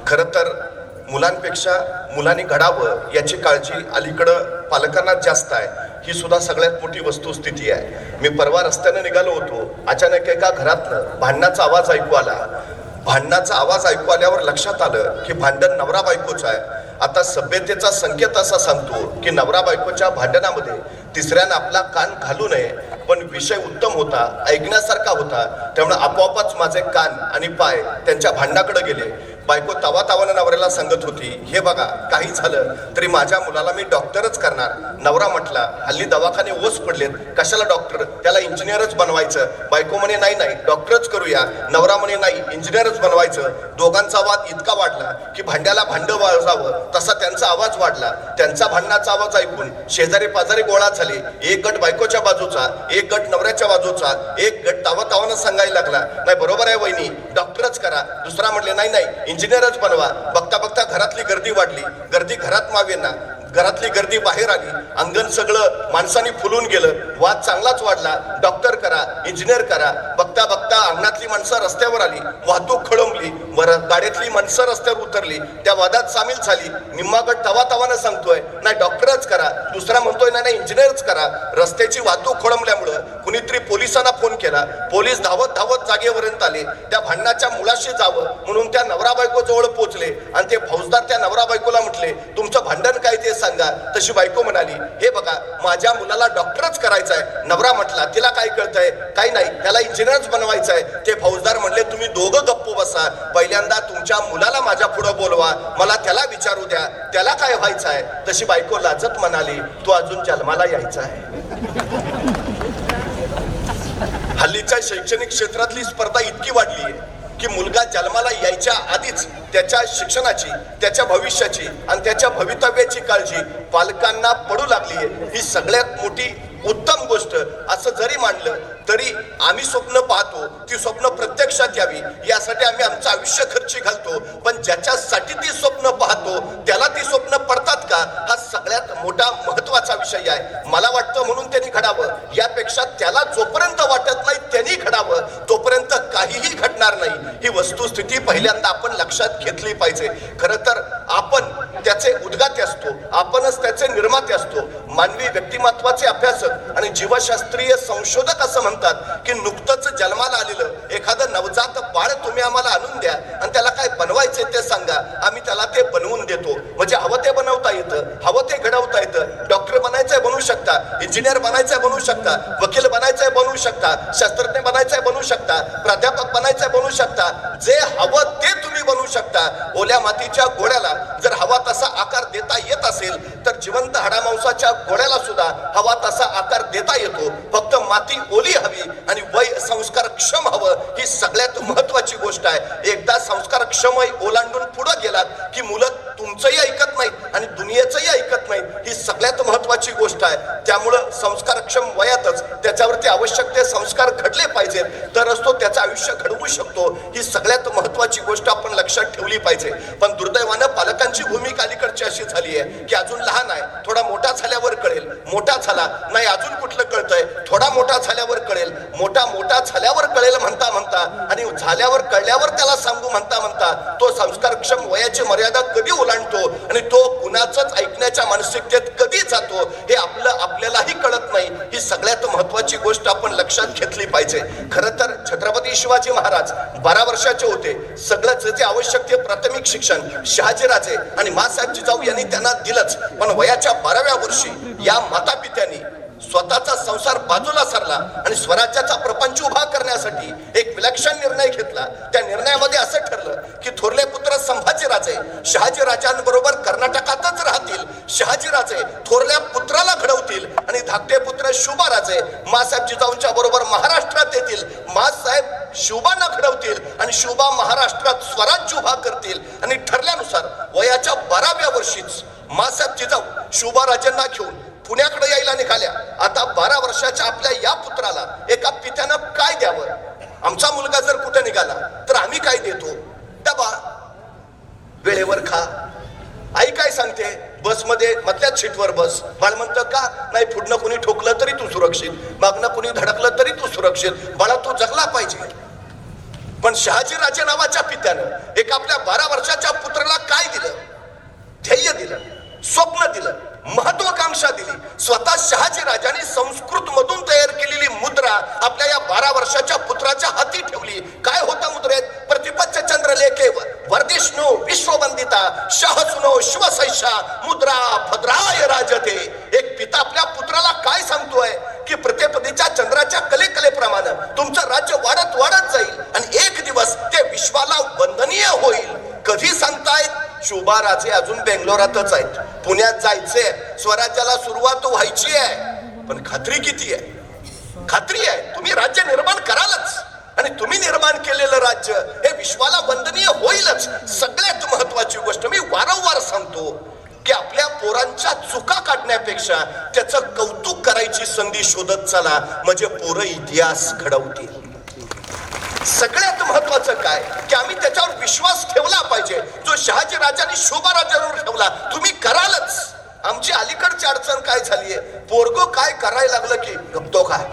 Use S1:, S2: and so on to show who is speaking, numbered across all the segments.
S1: खरं तर मुलांपेक्षा मुलांनी घडावं याची काळजी अलीकडं पालकांना जास्त आहे. ही सुद्धा सगळ्यात मोठी वस्तुस्थिती आहे. मी परवा रस्त्याने निघालो होतो, अचानक एका घरातनं भांडणाचा आवाज ऐकू आला. भांडणाचा आवाज ऐकू आल्यावर लक्षात आलं की भांडण नवरा बायकोचं आहे. आता सभ्यतेचा संकेत असा सांगतो की नवरा बायकोच्या भांडणामध्ये तिसऱ्यानं आपला कान घालू नये, पण विषय उत्तम होता, ऐकण्यासारखा होता, त्यामुळे आपोआपच माझे कान आणि पाय त्यांच्या भांडणाकडे गेले. बायको तावातावानं नवऱ्याला सांगत होती, हे बघा काही झालं तरी माझ्या मुलाला मी डॉक्टरच करणार. नवरा म्हटला, हल्ली दवाखाने ओस पडलेत, कशाला डॉक्टर, त्याला इंजिनियरच बनवायचं. बायको म्हणे नाही नाही डॉक्टरच करूया. नवरा म्हणे नाही इंजिनियरच बनवायचं. दोघांचा वाद इतका वाढला की भांड्याला भांडं वाजावं तसा त्यांचा आवाज वाढला. त्यांचा भांडणाचा आवाज ऐकून शेजारी पाजारी गोळा झाले. एक गट बायकोच्या बाजूचा, एक गट नवऱ्याच्या बाजूचा, एक गट तावातावानं सांगायला लागला, नाही बरोबर आहे वहिनी डॉक्टरच करा. दुसरा म्हटले नाही नाही इंजिनियरच बनवा. बघता बघता घरातली गर्दी वाढली. गर्दी घरात मावेना, घरातली गर्दी बाहेर आली. अंगण सगळं माणसांनी फुलून गेलं. वाद चांगलाच वाढला. डॉक्टर करा, इंजिनियर करा. बघता बघता अंगणातली माणसं रस्त्यावर आली. वाहतूक खळंबली. गाड्यातली माणसं रस्त्यावर उतरली. त्या वादात सामील झाली. निम्मा गट तवातावानं सांगतोय नाही डॉक्टरच करा. दुसरा म्हणतोय नाही नाही इंजिनियरच करा. रस्त्याची वाहतूक खोळंबल्यामुळं कुणीतरी पोलिसांना फोन केला. पोलीस धावत धावत जागेपर्यंत आले. त्या भांडणाच्या मुलाशी जावं म्हणून त्या नवरा बायको जवळ पोहोचले आणि ते फौजदार त्या नवरा बायकोला म्हटले, तुमचं भांडण काय ते सांगा. तशी बायको म्हणाली, हे बघा माझ्या मुलाला डॉक्टरच करायचं आहे. नवरा म्हटला, तिला काय कळतंय, काही नाही त्याला इंजिनियरच बनवायचं आहे. ते फौजदार म्हणले, तुम्ही दोघं गप्प बसा. पहिल्यांदा तुमच्या मुलाला माझ्या पुढे बोलवा, मला त्याला विचारू द्या त्याला काय व्हायचं आहे. तशी बायको लाजत म्हणाली, तो अजून जन्माला यायचा आहे. हल्लीच्या शैक्षणिक क्षेत्रातली स्पर्धा इतकी वाढली आहे की मुलगा जन्माला यायच्या आधीच त्याच्या शिक्षणाची, त्याच्या भविष्याची आणि त्याच्या भवितव्याची काळजी पालकांना पडू लागली आहे. ही सगळ्यात मोठी उत्तम गोष्ट असं जरी मानलं तरी आम्ही स्वप्न पाहतो, ती स्वप्न प्रत्यक्षात यावी यासाठी आम्ही आमचं आयुष्य खर्ची घालतो. पण ज्याच्यासाठी ती स्वप्न पाहतो त्याला ती स्वप्न पडतात का, हा सगळ्यात मोठा महत्वाचा विषय आहे. मला वाटतं म्हणून त्यांनी घडावं, यापेक्षा त्याला जोपर्यंत वाटत नाही त्यांनी घडावं तोपर्यंत काहीही घडणार नाही. ही वस्तुस्थिती पहिल्यांदा आपण लक्षात घेतली पाहिजे. खरं तर आपण त्याचे उद्गाते असतो, आपणच त्याचे निर्माते असतो. मानवी व्यक्तिमत्वाचे अभ्यासक आणि जीवशास्त्रीय संशोधक असं म्हणतात की नुकतंच जन्माला आलेलं एखादं नवजात बाळ तुम्ही आम्हाला आणून द्या आणि त्याला काय बनवायचे ते सांगा, आम्ही त्याला ते बनवून देतो. म्हणजे हवं ते बनवता येतं, हवं ते घडवता येतं. डॉक्टर बनायचंय बनवू शकता, इंजिनियर बनायचंय बनवू शकता, वकील बनायचंय बनवू शकता, शास्त्रज्ञ बनायचंय बनवू शकता, प्राध्यापक बनायचंय बनवू शकता. जे हवं ते तुम्ही बनवू शकता. ओल्या मातीच्या गोळ्याला जर हवा तसा आकार देता येत असेल तर जिवंत हाडामांसाच्या गोळ्याला सुद्धा हवा तसा आकार देता येतो. फक्त माती ओली हवी आणि वय संस्कारक्षम हवं, ही सगळ्यात महत्वाची गोष्ट आहे. एकदा संस्कारक्षम वय ओलांडून पुढे गेलात की मुलं तुमचंही ऐकत नाहीत आणि दुनियेचंही ऐकत नाहीत. ही सगळ्यात महत्वाची गोष्ट आहे. त्यामुळं संस्कारक्षम वयातच त्याच्यावरती आवश्यक ते संस्कार घडले पाहिजेत, तरच तो त्याचं आयुष्य घडवू शकतो. ही सगळ्यात महत्वाची गोष्ट आपण लक्षात ठेवली पाहिजे. पण दुर्दैवानं पालकांची भूमिका अलीकडची अशी झाली आहे की अजून लहान आहे, थोडा मोठा झाल्यावर कळेल. मोठा झाला नाही अजून कुठलं कळतंय, थोडा मोठा झाल्यावर कळेल. मोठा झाल्यावर कळेल म्हणता म्हणता आणि झाल्यावर कळल्यावर त्याला सांगू म्हणता म्हणता तो संस्कारक्षम वयाची मर्यादा कधी ओलांडतो आणि तो कुणाचंच ऐकण्याच्या मानसिकतेत कधी जातो हे आपल्यालाही कळत नाही. ही सगळ्यात महत्वाची गोष्ट आपण लक्षात घेतली पाहिजे. खरं तर छत्रपती शिवाजी महाराज 12 वर्षाचे होते. सगळं जे आवश्यक ते प्राथमिक शिक्षण शहाजीराजे आणि मासाहेब जिजाऊ यांनी त्यांना दिलंच. पण वयाच्या 12व्या वर्षी या माता पित्यांनी स्वतःचा संसार बाजूला सरला आणि स्वराज्याचा प्रपंच उभा करण्यासाठी एक विलक्षण निर्णय घेतला. त्या निर्णयामध्ये असं ठरलं की थोरले पुत्र संभाजीराजे शहाजीराजांबरोबर कर्नाटकातच राहतील. शहाजीराजे थोरल्या पुत्राला घडवतील आणि धाकटे पुत्र शुभाराजे मासाहेब जिजाऊंच्या बरोबर महाराष्ट्रात येतील. मासाहेब शुभांना घडवतील आणि शुभा महाराष्ट्रात स्वराज्य उभा करतील. आणि ठरल्यानुसार वयाच्या 12व्या वर्षीच मासाहेब जिजाऊ शुभाराजांना घेऊन पुण्याकडे यायला निघाल्या. आता 12 वर्षाच्या आपल्या या पुत्राला एका पित्यानं काय द्यावं. आमचा मुलगा जर कुठे निघाला तर आम्ही काय देतो, डबा, वेळेवर खा. आई काय सांगते, बसमध्ये मधल्याच सीटवर बस. बाळ म्हणतं का नाही, पुढनं कोणी ठोकलं तरी तू सुरक्षित, मागनं कोणी धडकलं तरी तू सुरक्षित, बाळा तू जगला पाहिजे. पण शहाजीराजे नावाच्या पित्यानं एक आपल्या 12 वर्षाच्या पुत्र विश्ववंदिता शाह सुनो शिवसैषा मुद्रा भद्राय राजते. एक पिता आपल्या पुत्राला काय सांगतोय की प्रत्येपदीच्या चंद्राच्या कलेप्रमाणे तुमचं राज्य वाढत वाढत जाईल आणि एक दिवस ते विश्वाला वंदनीय होईल. कधी सांगतायत? शोभाराजे अजून बेंगलोरातच आहेत, पुण्यात जायचे, स्वराज्याला सुरुवात व्हायची आहे. पण खात्री किती आहे? खात्री आहे तुम्ही राज्य निर्माण करालच आणि तुम्ही निर्माण केलेलं राज्य हे विश्वाला वंदनीय होईलच. सगळ्यात महत्वाची गोष्ट मी वारंवार सांगतो की आपल्या पोरांच्या चुका काढण्यापेक्षा त्याचं कौतुक करायची संधी शोधत चला, म्हणजे पोरं इतिहास घडवतील. सगळ्यात महत्वाचं काय की आम्ही त्याच्यावर विश्वास ठेवला पाहिजे जो शहाजी राजांनी शोभाराजांवर ठेवला. तुम्ही करालच. आमची अलीकडची अडचण काय झालीये, पोरगो काय करायला लागलं की गप्तो काय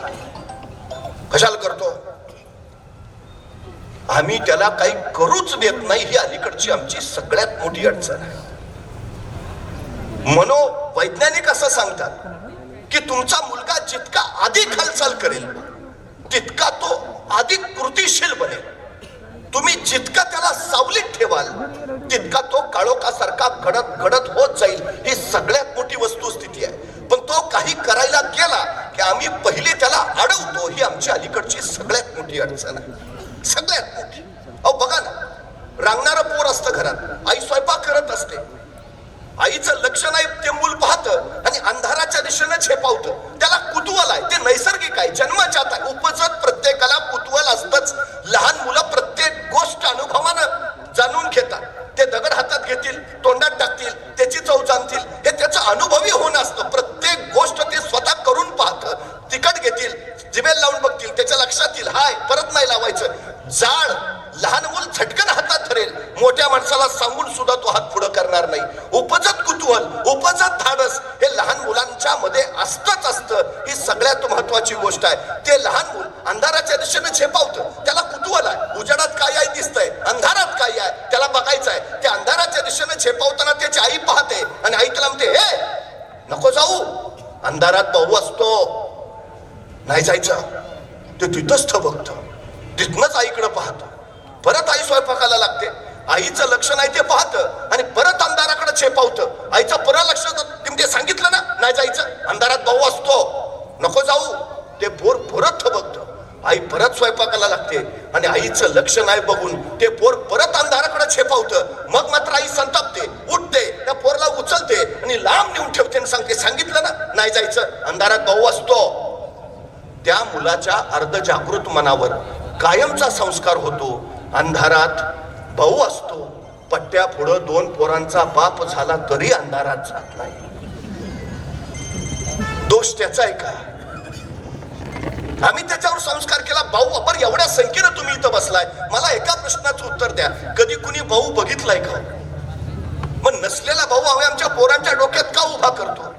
S1: कशाला करतो, आम्ही त्याला काही करूच देत नाही. ही अलीकडची आमची सगळ्यात मोठी अडचण आहे. मनोवैज्ञानिक असं सांगतात की तुमचा मुलगा जितका अधिक हालचाल करेल तितका तो अधिक कृतिशील बनेल. तुम्ही जितका त्याला सावलीत ठेवाल तितका तो काळोखासारखा घडत घडत होत जाईल. ही सगळ्यात मोठी वस्तुस्थिती आहे. पण तो काही करायला गेला की आम्ही पहिले त्याला अडवतो. ही आमची अलीकडची सगळ्यात मोठी अडचण आहे, सगळ्यात मोठी. अहो बघा ना, रांगणारं पोर असतं घरात, आई स्वयंपाक करत असते, आईचं लक्ष नाही ते मूल पाहतं आणि अंधाराच्या दिशेनं झेपावतं. त्याला कुतूहल आहे, ते नैसर्गिक आहे, जन्मजात आहे. उपजत प्रत्येकाला कुतूहल असतंच. लहान मुलं प्रत्येक गोष्ट अनुभवानं जाणून घेतात. ते दगड हातात घेतील, तोंडात टाकतील, त्याची चव जाणतील, हे त्याचं अनुभवी होणं असतं. प्रत्येक गोष्ट ते स्वतः करून पाहतं. तिखट घेतील, जिभेला लावून बघतील, त्याच्या लक्षात येईल हाय परत नाही लावायचं. जाळ लहान मूल झटकन हातात धरेल, मोठ्या माणसाला सांगून सुद्धा तो हात पुढे करणार नाही. उपजत कुतूहल, उपजत धाडस हे लहान मुलांच्या मध्ये असतच असतं. ही सगळ्यात महत्वाची गोष्ट आहे. ते लहान मूल अंधाराच्या दिशेने झेपावतं, त्याला कुतूहल आहे, उजेडात काय आहे दिसतंय, अंधारात काय आहे त्याला बघायचं आहे. ते अंधाराच्या दिशेने झेपावताना त्याची आई पाहते आणि आई त्याला म्हणते हे नको जाऊ, अंधारात भाऊ असतो, नाही जायचं. ते तिथंच थबकतं, तिथनच आईकडे पाहतो. परत आई स्वयंपाकाला लागते, आईचं लक्ष नाही ते पाहतं आणि परत अंधाराकडे झेपावतं. आईचं परत लक्ष ते सांगितलं ना नाही जायचं, अंधारात भाऊ असतो, नको जाऊ. ते पोर परत थबकतं. आई परत स्वयंपाकाला लागते आणि आईचं लक्ष नाही बघून ते पोर परत अंधाराकडे झेपावतं. मग मात्र आई संतापते, उठते, त्या पोरला उचलते आणि लांब नेऊन ठेवते आणि सांगते सांगितलं ना नाही जायचं, अंधारात भाऊ असतो. त्या मुलाच्या अर्धजागृत मनावर कायमचा संस्कार होतो. अंधारात भाऊ असतो, पट्ट्या पुढं दोन पोरांचा बाप झाला तरी अंधारात जात नाही. दोष त्याचा आहे का? आम्ही त्याच्यावर संस्कार केला. भाऊ आपण एवढ्या संख्येनं तुम्ही इथं बसलाय, मला एका प्रश्नाचं उत्तर द्या, कधी कुणी भाऊ बघितलाय का? मग नसलेला भाऊ आम्ही आमच्या पोरांच्या डोक्यात का उभा करतो?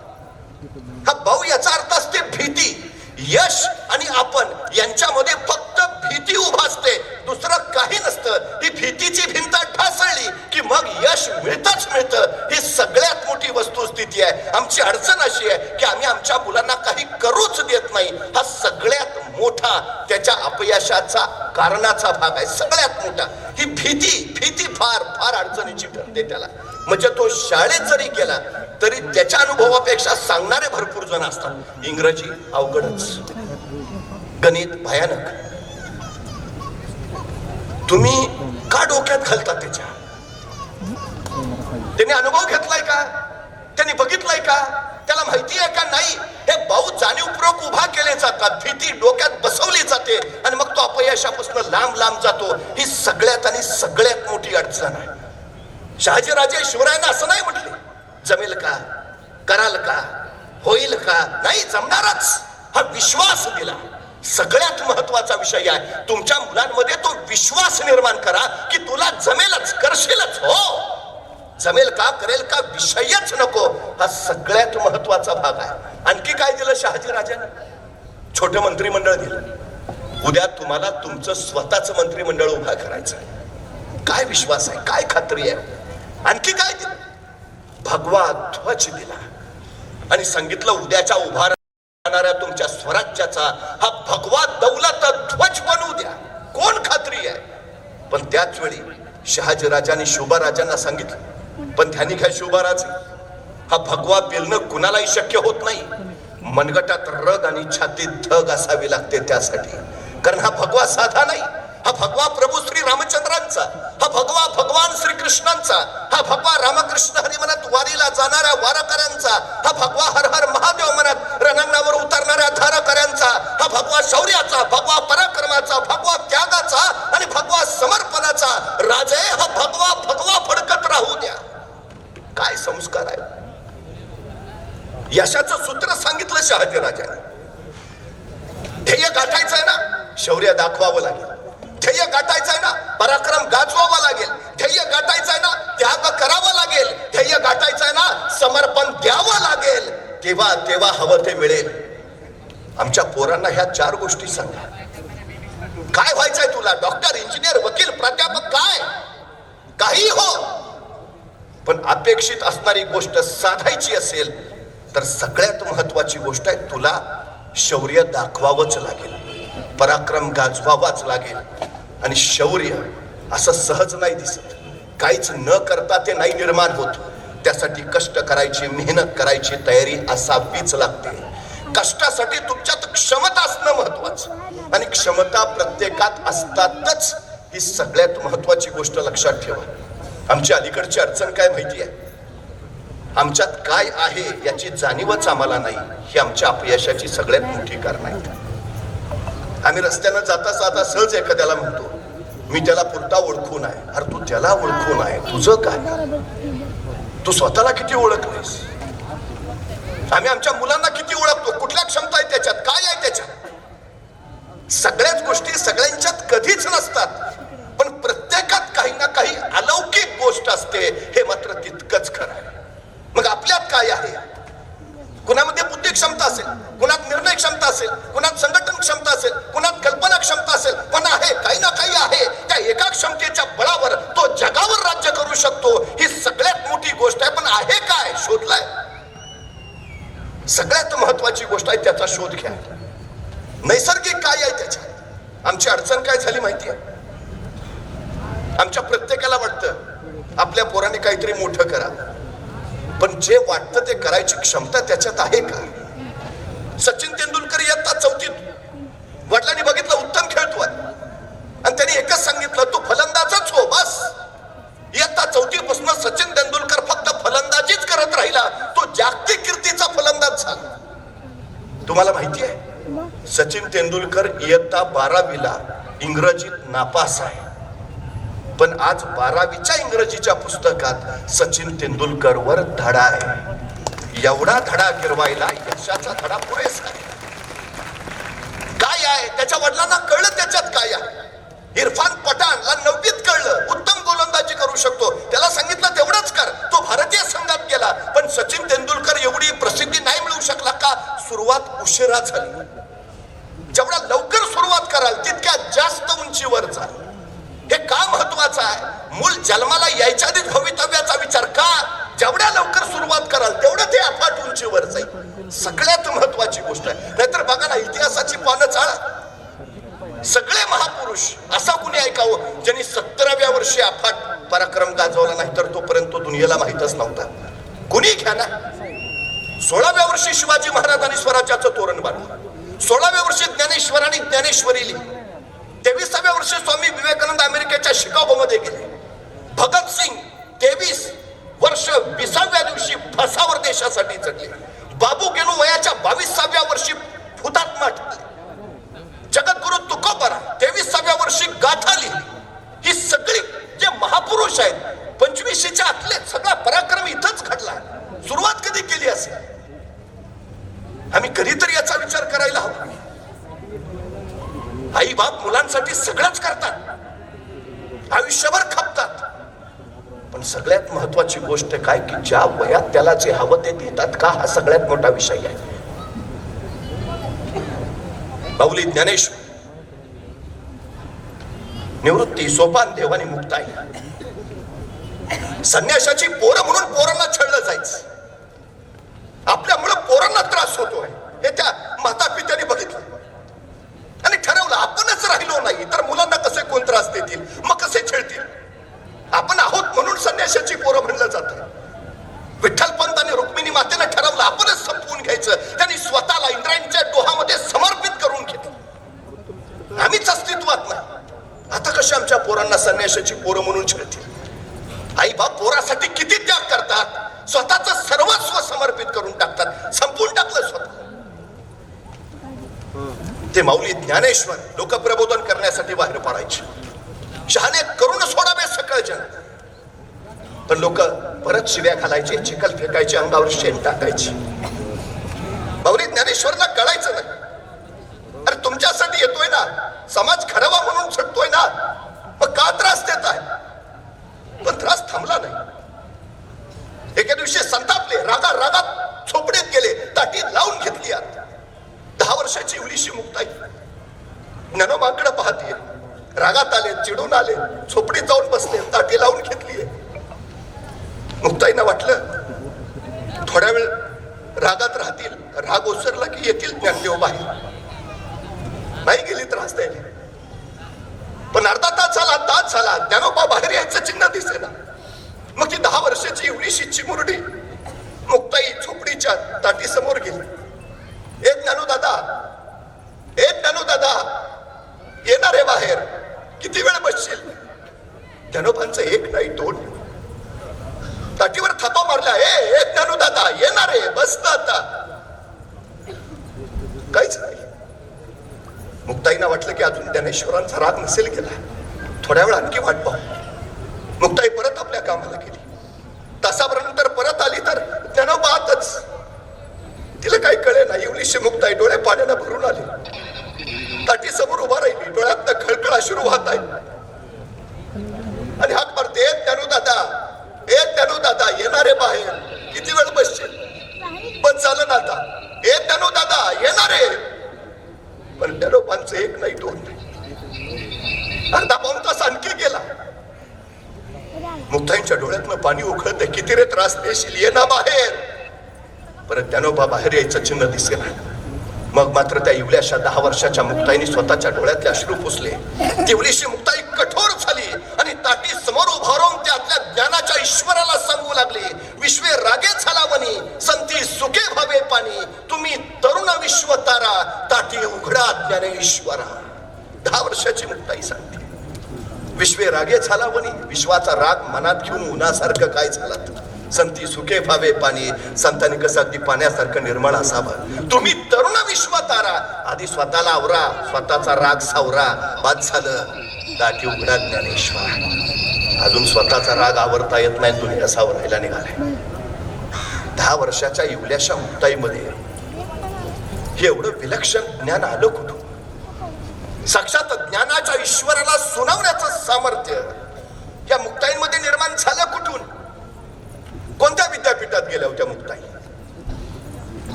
S1: हा भाऊ याचा अर्थ असते भीती. यश आणि आपण यांच्यामध्ये फक्त भीती उभा असते, दुसरं काही नसतं. ही भीतीची भिंत ढासळली की मग यश मिळतच मिळतं. ही सगळ्यात मोठी वस्तुस्थिती आहे. आमची अडचण अशी आहे की आम्ही आमच्या मुलांना काही करूच देत नाही. हा सगळ्यात मोठा त्याच्या अपयशाचा कारणाचा भाग आहे, सगळ्यात मोठा. ही भीती फार फार अडचणीची ठरते त्याला. म्हणजे तो शाळेत जरी गेला तरी त्याच्या अनुभवापेक्षा सांगणारे भरपूर जण असतात. इंग्रजी अवघडच, गणित भयानक. तुम्ही का डोक्यात घालता त्याच्या? त्याने अनुभव घेतलाय का? त्यांनी बघितलाय का? त्याला माहिती आहे का नाही? हे भाऊ जाणीवपूर्वक उभा केले जातात, भीती डोक्यात बसवली जाते आणि मग तो अपयशापासून लांब लांब जातो. ही सगळ्यात आणि सगळ्यात मोठी अडचण आहे. शहाजीराजे शिवरायांना असं नाही म्हटले जमेल का, कराल का, होईल का, नाही जमणारच. हा विश्वास दिला. सगळ्यात महत्वाचा विषय आहे, तुमच्या मुलांमध्ये तो विश्वास निर्माण करा की तुला जमेलच, करशीलच. हो जमेल का, करेल का, विषयच नको. हा सगळ्यात महत्वाचा भाग आहे. आणखी काय दिलं शहाजीराजांनी? छोटं मंत्रिमंडळ दिलं. उद्या तुम्हाला तुमचं स्वतःच मंत्रिमंडळ उभा करायचं आहे. काय विश्वास आहे, काय खात्री आहे? आणखी काय दिलं? भगवा ध्वज दिला आणि सांगितलं उद्याच्या उभा राहणाऱ्या तुमच्या स्वराज्याचा हा भगवा दौलत ध्वज बनवू द्या. कोण खात्री आहे? पण त्याच वेळी शहाजीराजांनी शोभाराजांना सांगितलं, पण त्यांनी काय शोभाराज, हा भगवा पेलणं कुणालाही शक्य होत नाही. मनगटात रग आणि छातीत धग असावी लागते त्यासाठी. कारण हा भगवा साधा नाही, हा भगवा प्रभू श्री रामचंद्रांचा, हा भगवा भगवान श्री कृष्णांचा, हा भगवा रामकृष्ण हरी म्हणत वारीला जाणाऱ्या वारकऱ्यांचा, हा भगवा हर हर महादेव म्हणत रणांगणावर उतरणाऱ्या धारकऱ्यांचा, हा भगवा शौर्याचा, भगवा पराक्रमाचा, भगवा त्यागाचा आणि भगवा समर्पणाचा राजे. हा भगवा भगवा फडकत राहू द्या. काय संस्कार आहे. यशाचं सूत्र सांगितलं शहाजीराजाने. ध्येय गाठायचं आहे ना, शौर्य दाखवावं लागेल. ध्येय गाठायचं आहे ना, पराक्रम गाजवावा लागेल. ध्येय गाठायचं आहे ना, त्याग करावा लागेल. ध्येय गाठायचं आहे ना, समर्पण द्यावं लागेल. तेव्हा तेव्हा हवं ते मिळेल. आमच्या पोरांना ह्या 4 गोष्टी सांगा. काय व्हायचंय तुला? डॉक्टर, इंजिनियर, वकील, प्राध्यापक, काय काही हो, पण अपेक्षित असणारी गोष्ट साधायची असेल तर सगळ्यात महत्वाची गोष्ट आहे, तुला शौर्य दाखवावंच लागेल, पराक्रम गाजवावाच लागेल. आणि शौर्य असं सहज नाही दिसत. काहीच न करता ते नाही निर्माण होत. त्यासाठी कष्ट करायची, मेहनत करायची तयारी असावीच लागते. कष्टासाठी तुमच्यात क्षमता असणं महत्वाचं, आणि क्षमता प्रत्येकात असतातच. ही सगळ्यात महत्वाची गोष्ट लक्षात ठेवा. आमची अलीकडची अडचण काय माहिती आहे? आमच्यात काय आहे याची जाणीवच आम्हाला नाही. ही आमच्या अपयशाची सगळ्यात मोठी कारण आहेत. आम्ही रस्त्यानं जाता जाता सहज एखाद्याला म्हणतो, मी त्याला पुरता ओळखून आहे. अरे तू त्याला ओळखून आहे, तुझं काय? तू स्वतःला किती ओळखलेस? आम्ही आमच्या मुलांना किती ओळखतो? कुठल्या क्षमता आहे त्याच्यात, काय आहे त्याच्यात? सगळ्याच गोष्टी सगळ्यांच्यात कधीच नसतात, पण प्रत्येकात काही ना काही अलौकिक गोष्ट असते. हे मात्र तितकंच खरं आहे. मग आपल्यात काय आहे? कुणामध्ये बुद्धी क्षमता असेल, कुणात निर्णय क्षमता असेल, कुणात संघटन क्षमता असेल, कुणात कल्पना क्षमता असेल, पण आहे काही ना काही आहे. त्या एका क्षमतेच्या बळावर तो जगावर राज्य करू शकतो. ही सगळ्यात मोठी गोष्ट आहे. पण आहे काय? शोधलाय. सगळ्यात महत्वाची गोष्ट आहे, त्याचा शोध घ्या. नैसर्गिक काय आहे त्याच्यात? आमची अडचण काय झाली माहिती आहे? आमच्या प्रत्येकाला वाटतं आपल्या पोराने काहीतरी मोठं करावं, पण जे वाटतं ते करायची क्षमता त्याच्यात आहे का? सचिन तेंडुलकर इयत्ता 4थीत वडिलांनी बघितलं उत्तम खेळतोय, आणि त्यांनी एकच सांगितलं, तू फलंदाजच हो बस. इयत्ता 4थी पासून सचिन तेंडुलकर फक्त फलंदाजीच करत राहिला. तो जागतिक कीर्तीचा फलंदाज झाला. तुम्हाला माहिती आहे, सचिन तेंडुलकर इयत्ता 12वीला इंग्रजीत नापास आहे, पण आज 12वीच्या इंग्रजीच्या पुस्तकात सचिन तेंडुलकर वर धडा आहे. एवढा धडा गिरवायला यशाचा धडा पुरेसा आहे. काय आहे? त्याच्या वडिलांना कळलं त्याच्यात काय आहे. इरफान पठाणला 9वीत कळलं उत्तम गोलंदाजी करू शकतो. त्याला सांगितलं तेवढंच कर. तो भारतीय संघात गेला, पण सचिन तेंडुलकर एवढी प्रसिद्धी नाही मिळू शकला का? सुरुवात उशिरा झाली. जेवढा लवकर सुरुवात कराल तितक्या जास्त उंचीवर जाल. हे का महत्वाचं आहे? मूल जन्माला यायच्या आधीच भवितव्याचा विचार का? जेवढ्या लवकर सुरुवात कराल तेवढं ते अफाट उंचीवर जाईल. सगळ्यात महत्वाची गोष्ट आहे. नाहीतर बघा ना, इतिहासाची पानं चाळा. सगळे महापुरुष असा कुणी ऐकावं ज्यांनी 17व्या वर्षी अफाट पराक्रम गाजवला नाही, तर तोपर्यंत तो दुनियेला माहितच नव्हता. कुणी घ्या ना. 16व्या वर्षी शिवाजी महाराजांनी स्वराज्याचं तोरण बांधलं. 16व्या वर्षी ज्ञानेश्वरांनी ज्ञानेश्वरी लिहिली. 23व्या वर्षी स्वामी विवेकानंद अमेरिकेच्या शिकागो मध्ये गेले. भगतसिंग 23 वर्ष 20व्या दिवशी फासावर देशासाठी चढले. बाबू गेलो वयाच्या 22व्या वर्षी हुतात्मा ठरले. जगद्गुरु तुकोबरा 23व्या वर्षी गाथा लिहिली. ही सगळी जे महापुरुष आहेत 25च्या आतले सगळा पराक्रम इथंच घडला. सुरुवात कधी केली असेल? आम्ही कधीतरी याचा विचार करायला हवा. आई बाप मुलांसाठी सगळंच करतात, आयुष्यभर खपतात, पण सगळ्यात महत्वाची गोष्ट काय की ज्या वयात त्याला जे हवं ते देतात का? हा सगळ्यात मोठा विषय आहे. बाहुली ज्ञानेश्वर निवृत्ती सोपान देवानी मुक्ताई. संन्यासाची पोरं म्हणून पोरांना छळलं जायचं. आपल्यामुळे पोरांना त्रास होतोय हे त्या माता पित्याने बघितलं आणि ठरवलं आपणच राहिलो नाही तर मुलांना कसे कोण त्रास देतील, मग कसे छळतील. म्हणून संन्याशाची पोरं म्हणलं जातं. विठ्ठलपंत आणि रुक्मिणी मातेनं ठरवलं आपणच संपवून घ्यायचं. त्यांनी स्वतःला इंद्रायणीच्या डोहामध्ये समर्पित करून घेतलं. आम्हीच अस्तित्वात नाही. आता कशी आमच्या पोरांना संन्याशाची पोरं म्हणून छळतील? आई बाप पोरासाठी किती त्याग करतात, स्वतःच सर्वस्व समर्पित करून टाकतात, संपून टाकलं स्वतः. ते माऊली ज्ञानेश्वर लोकप्रबोधन करण्यासाठी बाहेर पडायचे. शहाणे करून सोडावे सकळ जन, पण लोक परत शिव्या घालायचे, चिखल फेकायचे, अंगावर शेण टाकायचे. माऊली ज्ञानेश्वरला कळायचं नाही. अरे तुमच्यासाठी येतोय ना, समाज खरावा म्हणून छटतोय ना, मग का त्रास देत आहे? पण त्रास थांबला नाही. एके दिवशी संतापले, रागात झोपडीत गेले, ताटी लावून घेतली. 10 वर्षाची इवलीशी मुक्ताई ज्ञानोबाकडे पाहतीये. रागात आले, चिडून आले, झोपडीत जाऊन बसले, ताटी लावून घेतलीये. मुक्ताईंना वाटलं थोड्या वेळ रागात राहतील, राग ओसरला की येतील ज्ञानदेव बाहेर. नाही गेली त्रास द्यायला. पण अर्धा तास झाला, तास झाला, ज्ञानोबा बाहेर यायचं चिन्ह दिसेना. मग ती 10 वर्षाची इवलीशी चिमुरडी मुक्ताई झोपडीच्या ताटी समोर गेली. ए ज्ञानोदादा, ए ज्ञानोदादा, येणार आहे बाहेर, किती वेळ बसशील? ज्ञानोबांचं एक नाही 2 ताटीवर थापा मारला. ए ज्ञानोदादा, येणार आहे, बसत आता. काहीच नाही. मुक्ताईंना वाटलं की अजून ज्ञानेश्वरांचा राग नसेल गेला, थोड्या वेळ आणखी वाट पाहू. मुक्ताई परत आपल्या कामाला गेली. तासाभरानंतर परत आली तर ज्ञानोबा आतच. तिला काही कळे नाही. इवलीशी मुक्ताई डोळे पाण्यानं भरून आली. ताटी समोर उभा राहिली, डोळ्यात खळखळ अश्रू वाहत आहे आणि हाक मारते, ज्ञानोदादा, ए ज्ञानोदादा, येणारे बाहेर, किती वेळ बसशील? बस झालं ना आता. ए ज्ञानोदादा, येणारे. पण ज्ञानोबांचं एक नाही 2 नाही, अर्धा पाऊण तास आणखी गेला. मुक्ताईंच्या डोळ्यातनं पाणी उखळत, किती रे त्रास देशील, ये ना बाहेर. परत ज्ञानोबा बाहेर यायचं चिन्ह दिसेना. मग मात्र त्या इवल्याशा 10 वर्षाच्या मुक्ताईने स्वतःच्या डोळ्यातले अश्रू पुसले. तिवलीशी मुक्ताई कठोर झाली आणि ताटी समोर उभा राहून त्यातल्या ज्ञानाच्या ईश्वराला सांगू लागली, विश्वे रागे झाला वनी, संती सुखे व्हावे पाणी, तुम्ही तरुण विश्व तारा, ताटी उघडा ज्ञानेश्वरा. 10 वर्षाची मुक्ताई सांगते, विश्वे रागे झाला वनी, विश्वाचा राग मनात घेऊन उन्हासारखं काय झालं? संती सुखे व्हावे पाणी, संतांनी कसं अगदी पाण्यासारखं निर्मळ असावं. तुम्ही तरुण विश्व तारा, आधी स्वतःला आवरा, स्वतःचा राग सावरा. बाद झालं, ताटी उघडा ज्ञानेश्वर. अजून स्वतःचा राग आवरता येत नाही, दुनिया सावरायला निघालाय. 10 वर्षाच्या इवल्याशा मुक्ताईमध्ये हे एवढं विलक्षण ज्ञान आलं कुठून? साक्षात ज्ञानाच्या ईश्वराला सुनावण्याचं सामर्थ्य या मुक्ताईंमध्ये निर्माण झालं कुठून? कोणत्या विद्यापीठात गेल्या होत्या मुक्ताई?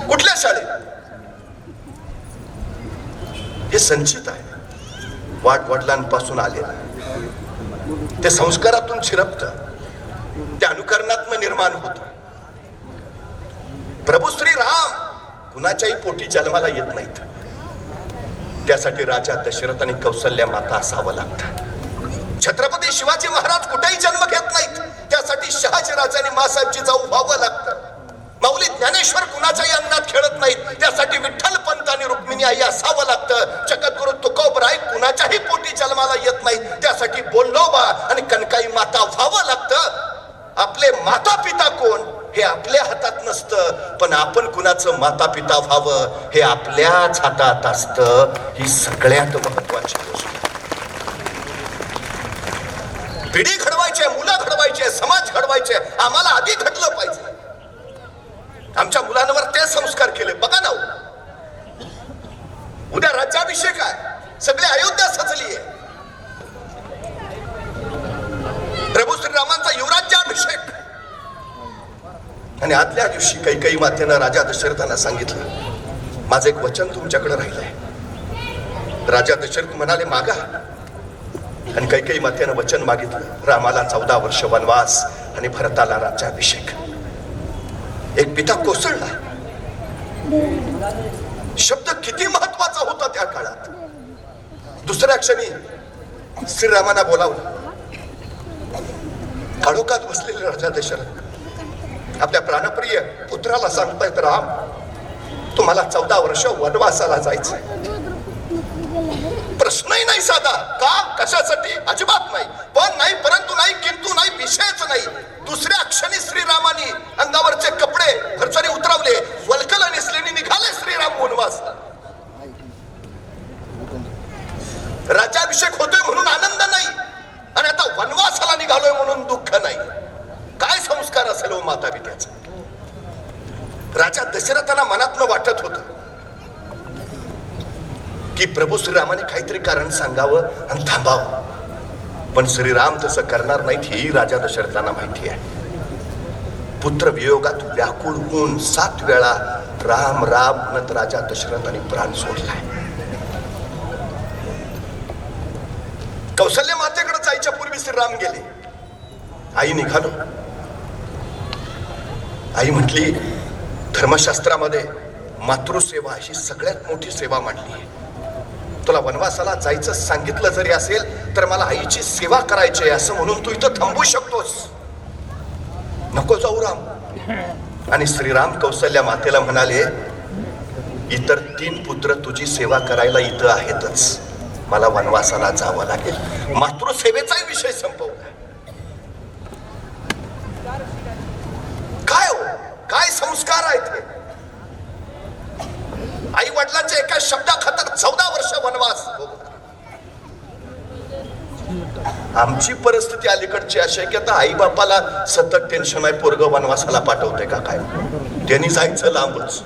S1: कुठल्या शाळेत? हे संचित आहे, वाडवडिलांपासून आलेलं. ते संस्कारातून छिरपत, त्या अनुकरणातून निर्माण होत. प्रभू श्री राम कुणाच्याही पोटी जन्माला येत नाहीत. त्यासाठी राजा दशरथ आणि कौसल्या माता असावं लागतं. छत्रपती शिवाजी महाराज कुठेही जन्म घेत नाहीत, त्यासाठी शहाजी राजांनी मासाहेबची जाऊ व्हावं लागतं. माऊली ज्ञानेश्वर कुणाच्याही अंगणात खेळत नाहीत, त्यासाठी विठ्ठल पंत आणि रुक्मिणी आई असावं लागतं. जगद्गुरु तुकोबराय कुणाच्याही पोटी जन्माला येत नाहीत, त्यासाठी बोल्लोबा आणि कनकाई माता व्हावं लागतं. आपले माता पिता कोण हे आपल्या हातात नसतं, पण आपण कुणाचं माता पिता व्हावं हे आपल्याच हातात असतं. ही सगळ्यात महत्वाची गोष्ट. पिढी घडवायची, मुलं घडवायचे, समाज घडवायचे. आम्हाला आधी घडलं पाहिजे. आमच्या मुलांवर ते संस्कार केले. बघा ना, उद्या राज्याभिषेक आहे, सगळे अयोध्या सजलीये. प्रभू श्रीरामांचा युवराज्याभिषेक. आणि आदल्या दिवशी कैकेयी मातेनं राजा दशरथांना सांगितलं, माझं एक वचन तुमच्याकडे राहिलंय. राजा दशरथ म्हणाले, मागा. आणि कैकेयी मातेनं वचन मागितलं, रामाला 14 वर्ष वनवास आणि भरताला राज्याभिषेक. एक पिता कोसळला. शब्द किती महत्वाचा होता त्या काळात. दुसऱ्या क्षणी श्रीरामांना बोलावलं. काळोखात बसलेले राजा दशरथ आपल्या प्राणप्रिय पुत्राला सांगतायत, राम तुम्हाला 14 वर्ष वनवासाला जायचंय. प्रश्नही नाही साधा. का कशासाठी अजिबात नाही. पण नाही, परंतु नाही, किंतु नाही, विषयच नाही. दुसऱ्या क्षणी श्रीरामानी अंगावरचे कपडे भरचरी उतरवले, वल्कल नेसलेनी निघाले श्रीराम वनवासला. राज्याभिषेक होतोय म्हणून आनंद नाही, आणि आता वनवासाला निघालोय म्हणून दुःख नाही. काय संस्कार असेल हो माता पित्याचा. राजा दशरथाला मनातनं वाटत होत की प्रभू श्रीरामाने काहीतरी कारण सांगावं आणि थांबावं, पण श्रीराम तसं करणार नाहीत हेही राजा दशरथांना माहिती आहे. पुत्र वियोगात व्याकुळ होऊन 7 वेळा राम राम म्हणत राजा दशरथाने प्राण सोडलाय. कौशल्य मातेकडे जायच्या पूर्वी श्रीराम गेले. आई निघालो. आई म्हटली, धर्मशास्त्रामध्ये मातृसेवा ही सगळ्यात मोठी सेवा मांडली आहे. तुला वनवासाला जायचं सांगितलं जरी असेल तर मला आईची सेवा करायची आहे असं म्हणून तू इथं थांबू शकतोस. नको जाऊ राम. आणि श्रीराम कौशल्या मातेला म्हणाले, इतर 3 पुत्र तुझी सेवा करायला इथं आहेतच, मला वनवासाला जावं लागेल. मातृसेवेचाही विषय संपवला. काय हो, काय संस्कार आहेत हे. आई वडिलांच्या एका शब्दाखातर 14 वर्ष वनवास. आमची परिस्थिती अलीकडची अशी आहे की आता आई बापाला सतत टेन्शन आहे, पोरग वनवासाला पाठवते का काय, त्यांनी जायचं लांबच.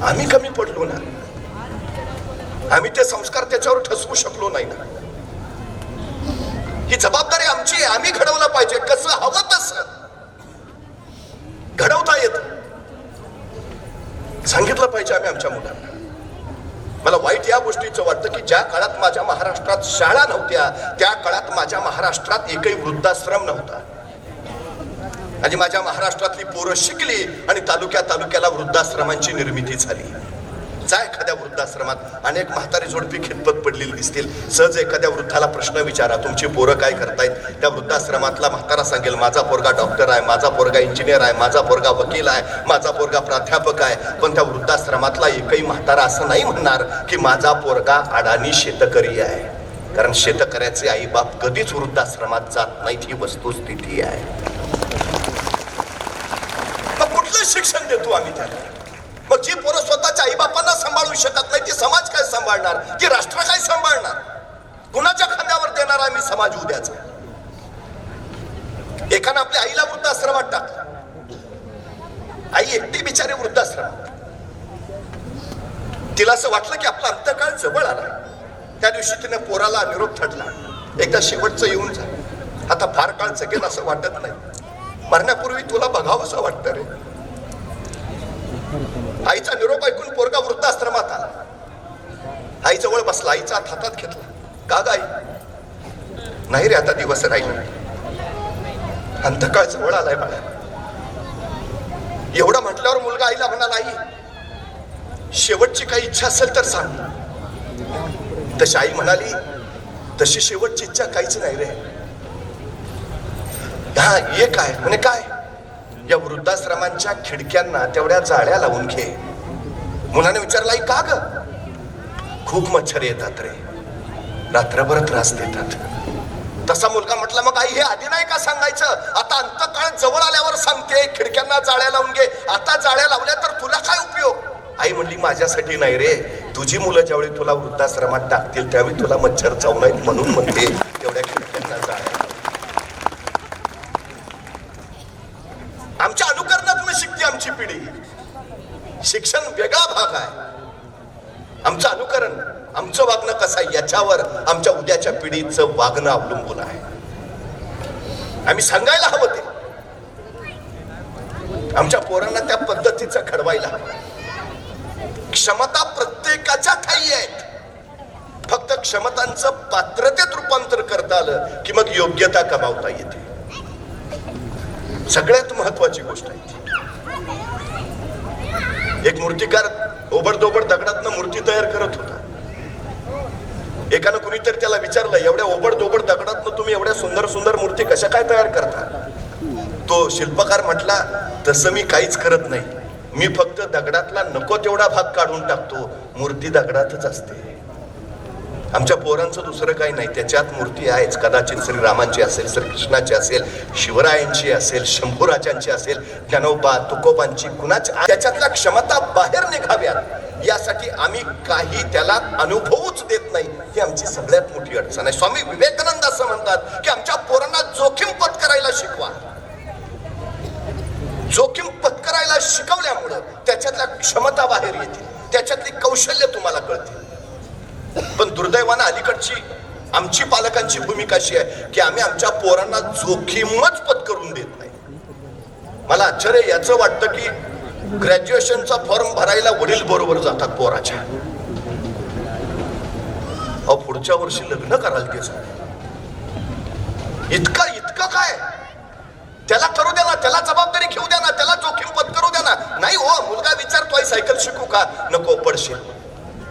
S1: आम्ही कमी पडलो ना, आम्ही ते संस्कार त्याच्यावर ठसवू शकलो नाही ना. ही जबाबदारी आमची आहे. आम्ही घडवलं पाहिजे, कसं हवं तसं घडवता येत. सांगितलं पाहिजे आम्ही आमच्या मुलांना. मला वाईट या गोष्टीचं वाटतं की ज्या काळात माझ्या महाराष्ट्रात शाळा नव्हत्या त्या काळात माझ्या महाराष्ट्रात एकही वृद्धाश्रम नव्हता. आणि माझ्या महाराष्ट्रातली पोरं शिकली आणि तालुक्याला वृद्धाश्रमांची निर्मिती झाली. जा एखाद्या वृद्धाश्रमात अनेक म्हातारी जोडपी खितपत पडलेली दिसतील. सहज एखाद्या वृद्धाला प्रश्न विचारा, तुमची पोरं काय करतायत. त्या वृद्धाश्रमातला म्हातारा सांगेल, माझा पोरगा डॉक्टर आहे, माझा पोरगा इंजिनियर आहे, माझा पोरगा वकील आहे, माझा पोरगा प्राध्यापक आहे. पण त्या वृद्धाश्रमातला एकही म्हातारा असं नाही म्हणणार की माझा पोरगा अडाणी शेतकरी आहे. कारण शेतकऱ्याचे आई बाप कधीच वृद्धाश्रमात जात नाहीत, ही वस्तुस्थिती आहे. मग कुठलं शिक्षण देतो आम्ही त्याला. मग जी पोरं स्वतःच्या आईबापांना सांभाळू शकत नाही ती समाज काय सांभाळणार, ती राष्ट्र काय सांभाळणार. कुणाच्या खांद्यावर देणार आम्ही समाज उद्याचा. एकानं आपल्या आईला वृद्धाश्रमात टाकलं. आई एकटी बिचारी वृद्धाश्रमात. तिला असं वाटलं की आपला अंतकाळ जवळ आला. त्या दिवशी तिने पोराला निरोप थडला, एकदा शेवटचं येऊन जा, आता फार काळ जगेल असं वाटत नाही, मरण्यापूर्वी तुला बघावं असं वाटतं रे. आईचा निरोप ऐकून पोरगा वृद्धाश्रमात आला. आई जवळ बसला, आईचा हातात घेतला. का गाई, नाही रे आता दिवस राहील, अंतकाळ जवळ आलाय बाळा. एवढं म्हटल्यावर मुलगा आईला म्हणाला, आई शेवटची काही इच्छा असेल तर सांग. तशी आई म्हणाली, तशी शेवटची इच्छा काहीच नाही रे. हा एक आहे म्हणे. काय, या वृद्धाश्रमांच्या खिडक्यांना तेवढ्या जाळ्या लावून घे. मुलाने विचारला, आई का ग. खूप मच्छर येतात रे, रात्रभर त्रास देतात. तसा मुलगा म्हटला, मग आई हे आधी नाही का सांगायचं, आता अंतकाळ जवळ आल्यावर सांगते खिडक्यांना जाळ्या लावून घे. आता जाळ्या लावल्या तर तुला काय उपयोग. आई म्हणली, माझ्यासाठी नाही रे, तुझी मुलं ज्यावेळी तुला वृद्धाश्रमात टाकतील त्यावेळी तुला मच्छर चावू नयेत म्हणून म्हणते तेवढ्या खिडक्यांना जाळ्या. आमच्या अनुकरणातून शिकते आमची पिढी. शिक्षण वेगळा भाग आहे, आमचं अनुकरण, आमचं वागणं कसं आहे याच्यावर आमच्या उद्याच्या पिढीचं वागणं अवलंबून आहे. आम्ही सांगायला हवं ते, आमच्या पोरांना त्या पद्धतीचं घडवायला हवं. क्षमता प्रत्येकाच्या ठायी आहेत, फक्त क्षमतांचं पात्रतेत रूपांतर करता आलं की मग योग्यता कमावता येते. सगळ्यात महत्वाची गोष्ट आहे. एक मूर्तिकार ओबडधोबड दगडातनं मूर्ती तयार करत होता. एकानं कुणीतरी त्याला विचारलं, एवढ्या ओबड दोबड दगडात तुम्ही एवढ्या सुंदर सुंदर मूर्ती कशा काय तयार करता? तो शिल्पकार म्हटला, तसं मी काहीच करत नाही, मी फक्त दगडातला नको तेवढा भाग काढून टाकतो, मूर्ती दगडातच असते. आमच्या पोरांचं दुसरं काही नाही, त्याच्यात मूर्ती आहेच. कदाचित श्रीरामांची असेल, श्रीकृष्णाची असेल, शिवरायांची असेल, शंभूराजांची असेल, ज्ञानोबा तुकोबांची, कुणाची, त्याच्यातल्या क्षमता बाहेर निघाव्यात यासाठी आम्ही काही त्याला अनुभवूच देत नाही. ही आमची सगळ्यात मोठी अडचण आहे. स्वामी विवेकानंद असं म्हणतात की आमच्या पोरांना जोखीम पत्करायला शिकवा. जोखीम पत्करायला शिकवल्यामुळं त्याच्यातल्या क्षमता बाहेर येतील, त्याच्यातली कौशल्य तुम्हाला कळतील. पण दुर्दैवानं अलीकडची आमची पालकांची भूमिका अशी आहे की आम्ही आमच्या पोरांना जोखीमच पत्करून देत नाही. मला आश्चर्य याचं वाटतं की ग्रॅज्युएशनचा फॉर्म भरायला वडील बरोबर जातात पोराच्या. अहो, पुढच्या वर्षी लग्न कराल त्याच, इतकं इतकं काय, त्याला करू द्या ना, त्याला जबाबदारी घेऊ द्या ना, त्याला जोखीम पत्करू द्या ना. नाही हो, मुलगा विचारतोय सायकल शिकू का? नको, पडशील.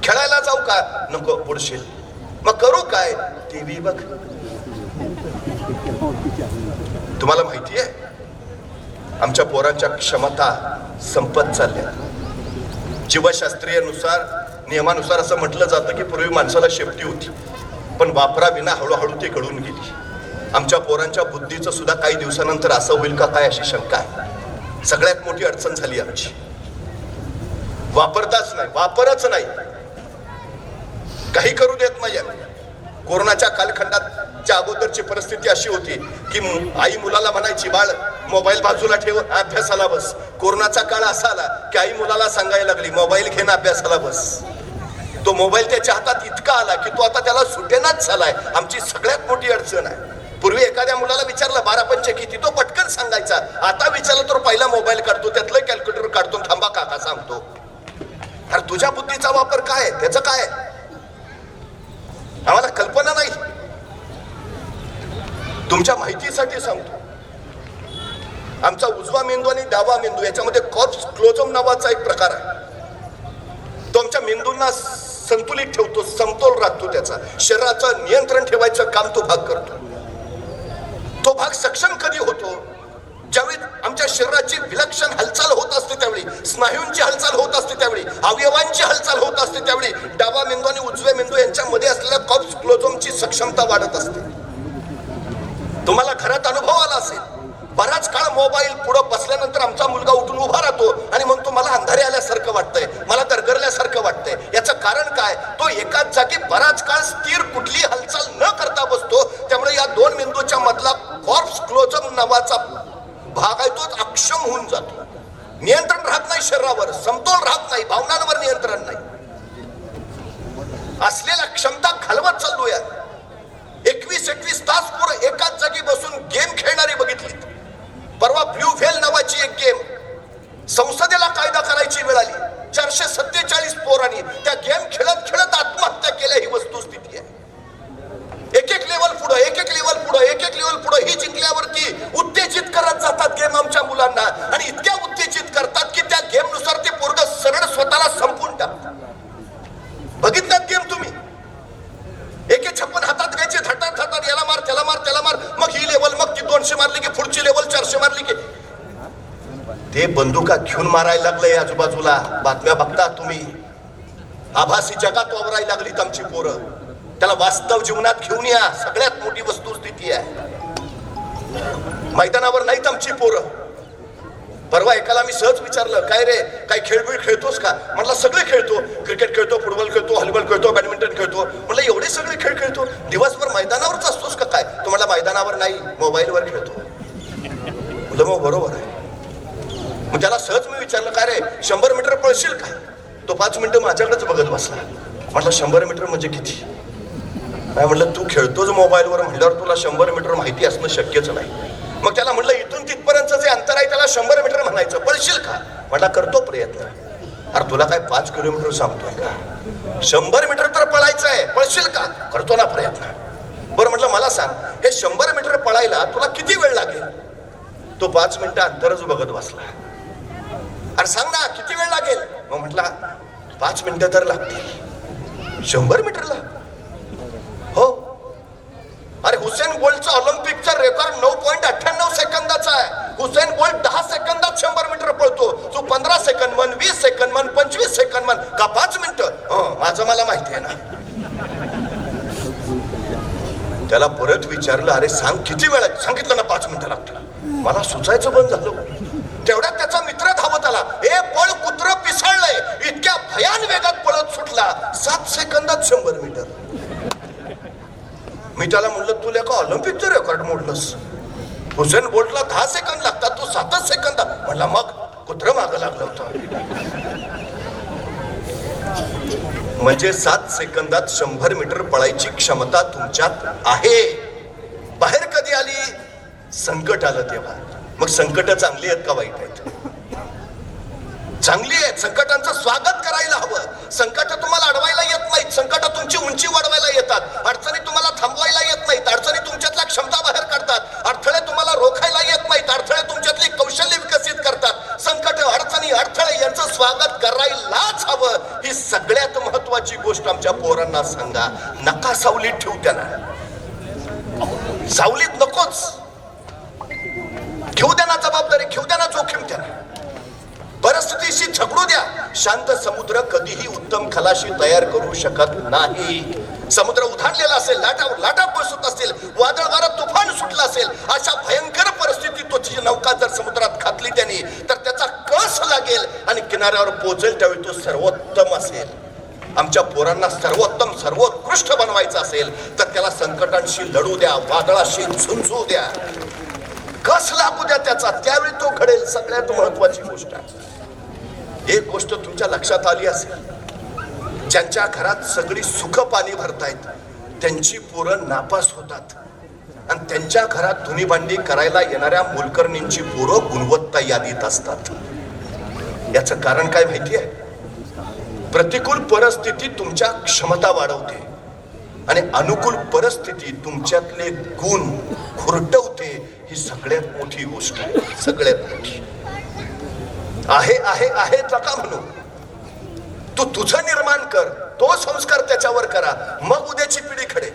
S1: खेळायला जाऊ का? नको, पडशील. मग करू काय? टीव्ही बघ. तुम्हाला माहिती आहे आमच्या पोरांच्या क्षमता संपत चालल्या. जीवशास्त्रीयनुसार, नियमानुसार असं म्हटलं जातं की पूर्वी माणसाला शेपटी होती, पण वापराविना हळूहळू ती गळून गेली. आमच्या पोरांच्या बुद्धीचं सुद्धा काही दिवसानंतर असं होईल का काय अशी शंका आहे. सगळ्यात मोठी अडचण झाली आमची. वापरताच नाही, वापरच नाही, काही करू देत नाही. कोरोनाच्या कालखंडाच्या अगोदरची परिस्थिती अशी होती की आई मुलाला म्हणायची, बाळ मोबाईल बाजूला ठेव, अभ्यासाला बस. कोरोनाचा काळ असा आला की आई मुलाला सांगायला लागली, मोबाईल घेणं, अभ्यासाला बस. तो मोबाईल त्याच्या हातात इतका आला की तो आता त्याला सुटेनाच झालाय. आमची सगळ्यात मोठी अडचण आहे. पूर्वी एखाद्या मुलाला विचारलं 12 पंचे किती, तो पटकन सांगायचा. आता विचारलं तर पहिला मोबाईल काढतो, त्यातलं कॅल्क्युलेटर काढतो, थांबा काका सांगतो. अरे तुझ्या बुद्धीचा वापर काय, त्याचं काय आम्हाला कल्पना नाही. तुमच्या माहितीसाठी सांगतो, आमचा उजवा मेंदू आणि डावा मेंदू याच्यामध्ये कॉर्प्स क्लोजम नावाचा एक प्रकार आहे. तो आमच्या मेंदूंना संतुलित ठेवतो, समतोल राखतो, त्याचा शरीराचं नियंत्रण ठेवायचं काम तो भाग करतो. तो भाग सक्षम कधी होतो? ज्यावेळी आमच्या शरीराची विलक्षण हालचाल होत असते, त्यावेळी स्नायूंची हालचाल होत असते, त्यावेळी अवयवांची हालचाल होत असते, त्यावेळी डावा मेंदू आणि उजव्या मेंदू यांच्यामध्ये असलेल्या कॉर्प्स क्लोजमची सक्षमता वाढत असते. तुम्हाला घरात अनुभव आला असेल, बराच काळ मोबाईल पुढे बसल्यानंतर आमचा मुलगा उठून उभा राहतो आणि म्हणतो, मला अंधारे आल्यासारखं वाटतंय, मला दरगरल्यासारखं वाटतंय. याचं कारण काय? तो एकाच जागी बराच काळ स्थिर कुठली हालचाल न करता बसतो. त्यामुळे या दोन मेंदूच्या मधला कॉर्प्स क्लोजम नावाचा भाग आहे, तोच अक्षम होऊन जातो. नियंत्रण राहत नाही शरीरावर, समतोल राहत नाही, भावनांवर नियंत्रण नाही. असलेल्या क्षमता घालवत चाललोय. 21 तास पुढे एकाच जागी बसून गेम खेळणारी बघितली. परवा ब्ल्यू व्हेल नावाची एक गेम, संसदेला कायदा करायची वेळ आली. 447 पोरांनी त्या गेम खेळत खेळत आत्महत्या केल्या. ही वस्तुस्थिती आहे. एक एक लेवल पुढे, एक एक लेवल पुढे, एक एक लेवल पुढे. ही जिंकल्यावरती उत्तेजित करत जातात गेम आमच्या मुलांना, आणि इतक्या उत्तेजित करतात की त्या गेम नुसार ते पोरग सरळ स्वतःला संपून टाकतात. बघितल्यात गेम तुम्ही? एके छप्पन हातात घ्यायचे, धटात धटात, याला मार त्याला मार त्याला मार, मग ही लेवल, मग ती 200 मारली की पुढची लेवल 400 मारली की ते बंदुका घेऊन मारायला लागलंय. आजूबाजूला बातम्या बघता तुम्ही. आभासी जगात वावरायला लागलीत आमची पोरं. त्याला वास्तव जीवनात घेऊन या. सगळ्यात मोठी वस्तुस्थिती आहे. मैदानावर नाहीत आमची पोरं. परवा एकाला मी सहज विचारलं, काय रे, काय खेळबिळ खेळतोस का? म्हटलं सगळे खेळतो, क्रिकेट खेळतो, फुटबॉल खेळतो, व्हॉलीबॉल खेळतो, बॅडमिंटन खेळतो. म्हटलं एवढे सगळे खेळ खेळतो, दिवसभर मैदानावरच असतोस का काय? तो म्हटला मैदानावर नाही, मोबाईलवर खेळतो. म्हटलं मग बरोबर आहे. मग त्याला सहज मी विचारलं, काय रे 100 मीटर पळशील का? तो 5 मिनिटं माझ्याकडेच बघत बसला. म्हटलं 100 मीटर म्हणजे किती? काय म्हटलं, तू खेळतोच मोबाईलवर म्हटल्यावर तुला 100 मीटर माहिती असणं शक्यच नाही. मग त्याला म्हटलं, इथून तिथपर्यंत जे अंतर आहे त्याला 100 मीटर म्हणायचं, पळशील का? म्हटला करतो प्रयत्न. अरे तुला काय 5 किलोमीटर सांगतोय का? 100 मीटर तर पळायचं आहे, पळशील का? करतो ना प्रयत्न. बरं म्हटलं, मला सांग, हे 100 मीटर पळायला तुला किती वेळ लागेल? तो 5 मिनिटं अंतरच बघत बसला. अरे सांग ना किती वेळ लागेल? मग म्हटला 5 मिनिटं तर लागतील. 100 मीटरला बोल्टचा ऑलिम्पिकचा रेकॉर्ड 9.98 सेकंदाचा आहे. हुसेन बोल्ट 10 सेकंदात 100 मीटर पळतो. तू 15 सेकंद म्हण, 20 सेकंद म्हण, 25 सेकंद म्हण, का 5 मिनिटं. माझं मला माहिती आहे ना. त्याला परत विचारलं, अरे सांग किती वेळ? सांगितलं ना 5 मिनिटं लागतील. मला सुचायचं बंद झालं. तेवढ्यात त्याचा मित्र धावत आला. ए पळ, कुत्र पिसाळलंय. इतक्या भयान वेगात पळत सुटला. 7 सेकंदात 100 मीटर. मी त्याला म्हणलं, तुला का ऑलिम्पिकचं रेकॉर्ड मोडलंस? हुसेन बोल्टला 10 सेकंद लागतात, तू 7 सेकंदात. म्हणला मग कुत्र मागं लागलं होतं. म्हणजे 7 सेकंदात 100 मीटर पळायची क्षमता तुमच्यात आहे. बाहेर कधी आली? संकट आलं तेव्हा. मग संकट चांगली आहेत का वाईट आहेत? चांगली आहेत. संकटांचं स्वागत करायला हवं. संकट तुम्हाला अडवायला येत नाहीत. संकट तुमची उंची वाढवायला येतात. अडचणी तुम्हाला थांबवायला येत नाहीत. अडचणी तुमच्यातल्या क्षमता बाहेर काढतात. अडथळे तुम्हाला रोखायला येत नाहीत. अडथळे तुमच्यातली कौशल्य विकसित करतात. संकट, अडचणी, अडथळे यांचं स्वागत करायलाच हवं. ही सगळ्यात महत्वाची गोष्ट आमच्या पोरांना सांगा. नका सावलीत ठेवू त्यांना. सावलीत नकोच. घेऊ द्या ना जबाबदारी, घेऊ द्या ना जोखीम त्यांना. परिस्थितीशी झगडू द्या. शांत समुद्र कधीही उत्तम खलाशी तयार करू शकत नाही. समुद्र उधाणलेला असेल, लाटा बसत असतील, वादळ वारा तुफान सुटला असेल, अशा भयंकर परिस्थितीत तुझी नौका जर समुद्रात घातली त्यांनी तर त्याचा कस लागेल आणि किनाऱ्यावर पोहोचेल त्यावेळी तो सर्वोत्तम असेल. आमच्या पोरांना सर्वोत्तम सर्वोत्कृष्ट बनवायचं असेल तर त्याला संकटांशी लढू द्या, वादळाशी झुंजू द्या, कस लागू द्या त्याचा, त्यावेळी तो घडेल. सगळ्यात महत्वाची गोष्ट आहे. एक गोष्ट तुमच्या लक्षात आली असेल, ज्यांच्या घरात सगळी सुख पाणी भरतायत त्यांची पोरं नापास होतात आणि त्यांच्या घरात धुनी भांडी करायला येणाऱ्या मोलकरणींची पोरं गुणवत्ता यादीत असतात. याचं कारण काय माहिती आहे? प्रतिकूल परिस्थिती तुमच्या क्षमता वाढवते आणि अनुकूल परिस्थिती तुमच्यातले गुण खुरटवते. ही सगळ्यात मोठी गोष्ट आहे. सगळ्यात मोठी आहे आहे आहे नका म्हणू. तू तुझं निर्माण कर, तो संस्कार त्याच्यावर करा, मग उद्याची पिढी घडे.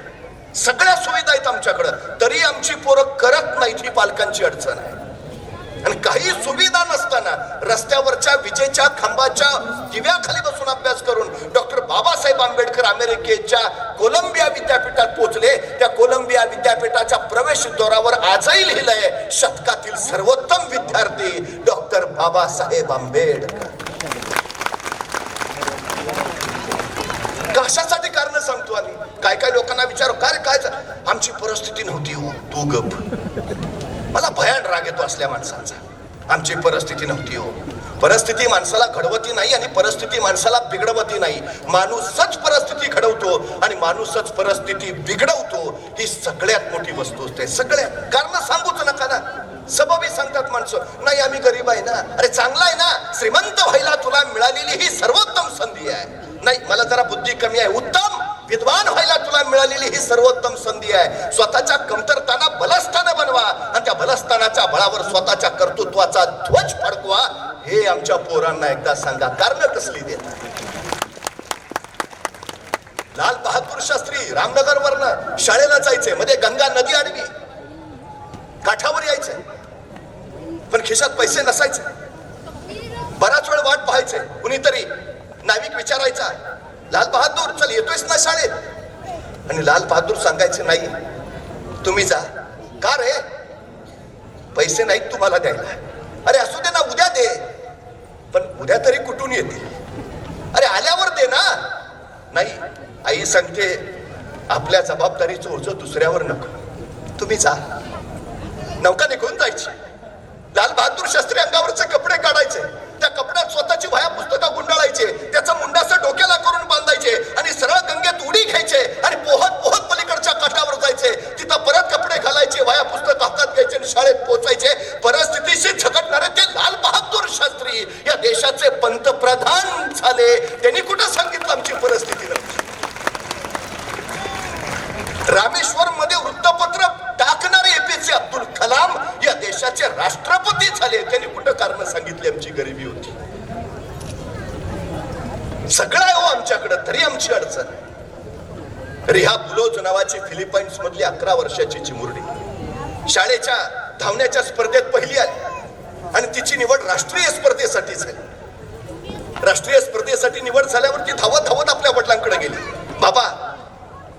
S1: सगळ्या सुविधा आहेत आमच्याकडं, तरी आमची पोरं करत नाहीत. ही पालकांची अडचण आहे. आणि काही सुविधा नसताना रस्त्यावरच्या विजेच्या खांबाच्या दिव्याखाली बसून अभ्यास करून डॉक्टर बाबासाहेब आंबेडकर अमेरिकेच्या कोलंबिया विद्यापीठात पोहोचले. त्या कोलंबिया विद्यापीठाच्या प्रवेशद्वारावर आजही लिहिलंय, शतकातील सर्वोत्तम विद्यार्थी डॉक्टर बाबासाहेब आंबेडकर. कशासाठी कारण सांगतो आम्ही? काय काय लोकांना विचारू, काय आमची परिस्थिती नव्हती. हो तू गप. मला भयान राग येतो असल्या माणसांचा. आमची परिस्थिती नव्हती. हो, परिस्थिती माणसाला घडवती नाही आणि परिस्थिती माणसाला बिघडवती नाही. माणूसच परिस्थिती घडवतो आणि माणूसच परिस्थिती बिघडवतो. ही सगळ्यात मोठी वस्तू असते. सगळ्यात कारण सांगूच नका ना. सबबी सांगतात माणसं, नाही आम्ही गरीब आहे ना. अरे चांगला आहे ना, श्रीमंत व्हायला तुला मिळालेली ही सर्वोत्तम संधी आहे. नाही मला जरा बुद्धी कमी आहे. उत्तम विद्वान व्हायला तुला मिळालेली ही सर्वोत्तम संधी आहे. स्वतःच्या कमतरताना बलस्थान बनवा आणि त्या बलस्थानाच्या बळावर स्वतःच्या कर्तृत्वाचा ध्वज फडकवा. हे आमच्या पोरांना एकदा सांगा. कारण कसली देतात? लाल बहादूर शास्त्री रामनगर वरनं शाळेला जायचे, मध्ये गंगा नदी आडवी, काठावर यायचे, पण खिशात पैसे नसायचे. बराच वेळ वाट पाहायचे. कुणीतरी नाविक विचारायचा, लाल बहादूर चल येतोयस ना शाळेत? आणि लाल बहादूर सांगायचे, नाही तुम्ही जा. का रे? पैसे नाहीत तुम्हाला द्यायला. अरे असू दे ना, उद्या दे. पण उद्या तरी कुठून येतील? अरे आल्यावर दे ना. नाही, आई सांगते आपल्या जबाबदारीचं ओझं दुसऱ्यावर नको, तुम्ही जा. नौका निघून जायची. लाल बहादूर शास्त्री अंगावरचे कपडे काढायचे, त्या कपड्यात स्वतःची वह्या पुस्तकं गुंडाळायचे, त्याचं मुंडासं डोक्याला करून बांधायचे आणि सरळ गंगेत उडी घ्यायचे आणि पोहत पोहत पलीकडच्या काठावर जायचे. तिथं परत कपडे घालायचे, वह्या पुस्तक हातात घ्यायचे आणि शाळेत पोहोचायचे. परिस्थितीशी झगडणारे ते लाल बहादूर शास्त्री या देशाचे पंतप्रधान झाले. त्यांनी कुठं सांगितलं आमची परिस्थिती नव्हती? रामेश्वर मध्ये वृत्तपत्र टाकणारे एपीजे अब्दुल कलाम या देशाचे राष्ट्रपती झाले. त्यांनी कुठं कारण सांगितली आमची गरिबी होती? सगळं आहे हो आमच्याकडे, तरी आमची अडचण. रिहा बुलोज नावाची फिलिपाईन्स मधली 11 वर्षाची चिमुरडी शाळेच्या धावण्याच्या स्पर्धेत पहिली आली आणि तिची निवड राष्ट्रीय स्पर्धेसाठी झाली. राष्ट्रीय स्पर्धेसाठी निवड झाल्यावर ती धावत धावत आपल्या वडिलांकडे गेली. बाबा,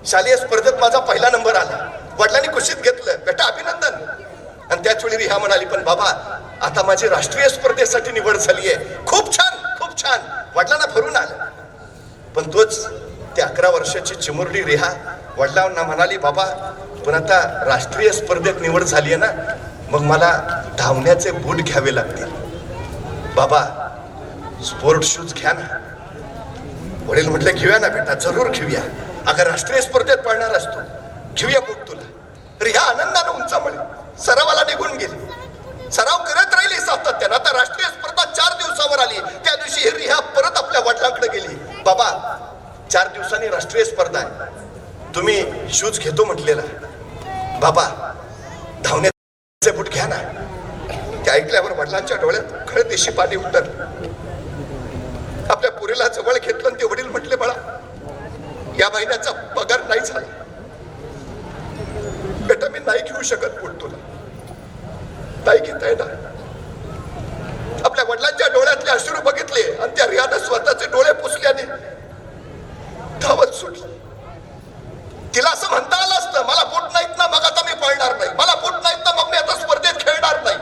S1: शालेय स्पर्धेत माझा पहिला नंबर आला. वडिलांनी कुशीत घेतलं, बेटा अभिनंदन. आणि त्याच वेळी रिहा म्हणाली, पण बाबा आता माझी राष्ट्रीय स्पर्धेसाठी निवड झालीये. खूप छान, खूप छान. वडिलांना भरून आलं. पण तोच ते 11 वर्षाची चिमुरडी रिहा वडिलांना म्हणाली, बाबा पण आता राष्ट्रीय स्पर्धेत निवड झालीये ना, मग मला धावण्याचे बूट घ्यावे लागतील. बाबा स्पोर्ट शूज घ्या ना. वडील म्हटले, घेऊया ना बेटा, जरूर घेऊया. अगर राष्ट्रीय स्पर्धेत पळणार असतो, घेऊया बूट तुला. रिहा आनंदाने उंचावली, सरावाला निघून गेली. सराव करत राहिली सातत्यानं. आता राष्ट्रीय स्पर्धा 4 दिवसावर आली. त्या दिवशी ही रिहा परत आपल्या वडिलांकडे गेली. बाबा 4 दिवसांनी राष्ट्रीय स्पर्धा आहे, तुम्ही शूज घेतो म्हटलेला. बाबा धावण्याचे बूट घ्या ना. ते ऐकल्यावर वडिलांच्या डोळ्यात खळदेशी पाणी उतरलं. आपल्या पुरीला जवळ घेतलं आणि ते वडील म्हटले, बाळा या महिन्याचा पगार नाही झाला बेटा, मी नाही घेऊ शकत बूट तुला, नाही घेता येणार. आपल्या वडिलांच्या डोळ्यातले अश्रू बघितले आणि त्या रियाने स्वतःचे डोळे पुसल्याने धावत सुटली. तिला असं म्हणता आलं असतं, मला बूट नाहीत ना मग आता मी पळणार नाही, मला बूट नाहीत ना मग मी आता स्पर्धेत खेळणार नाही.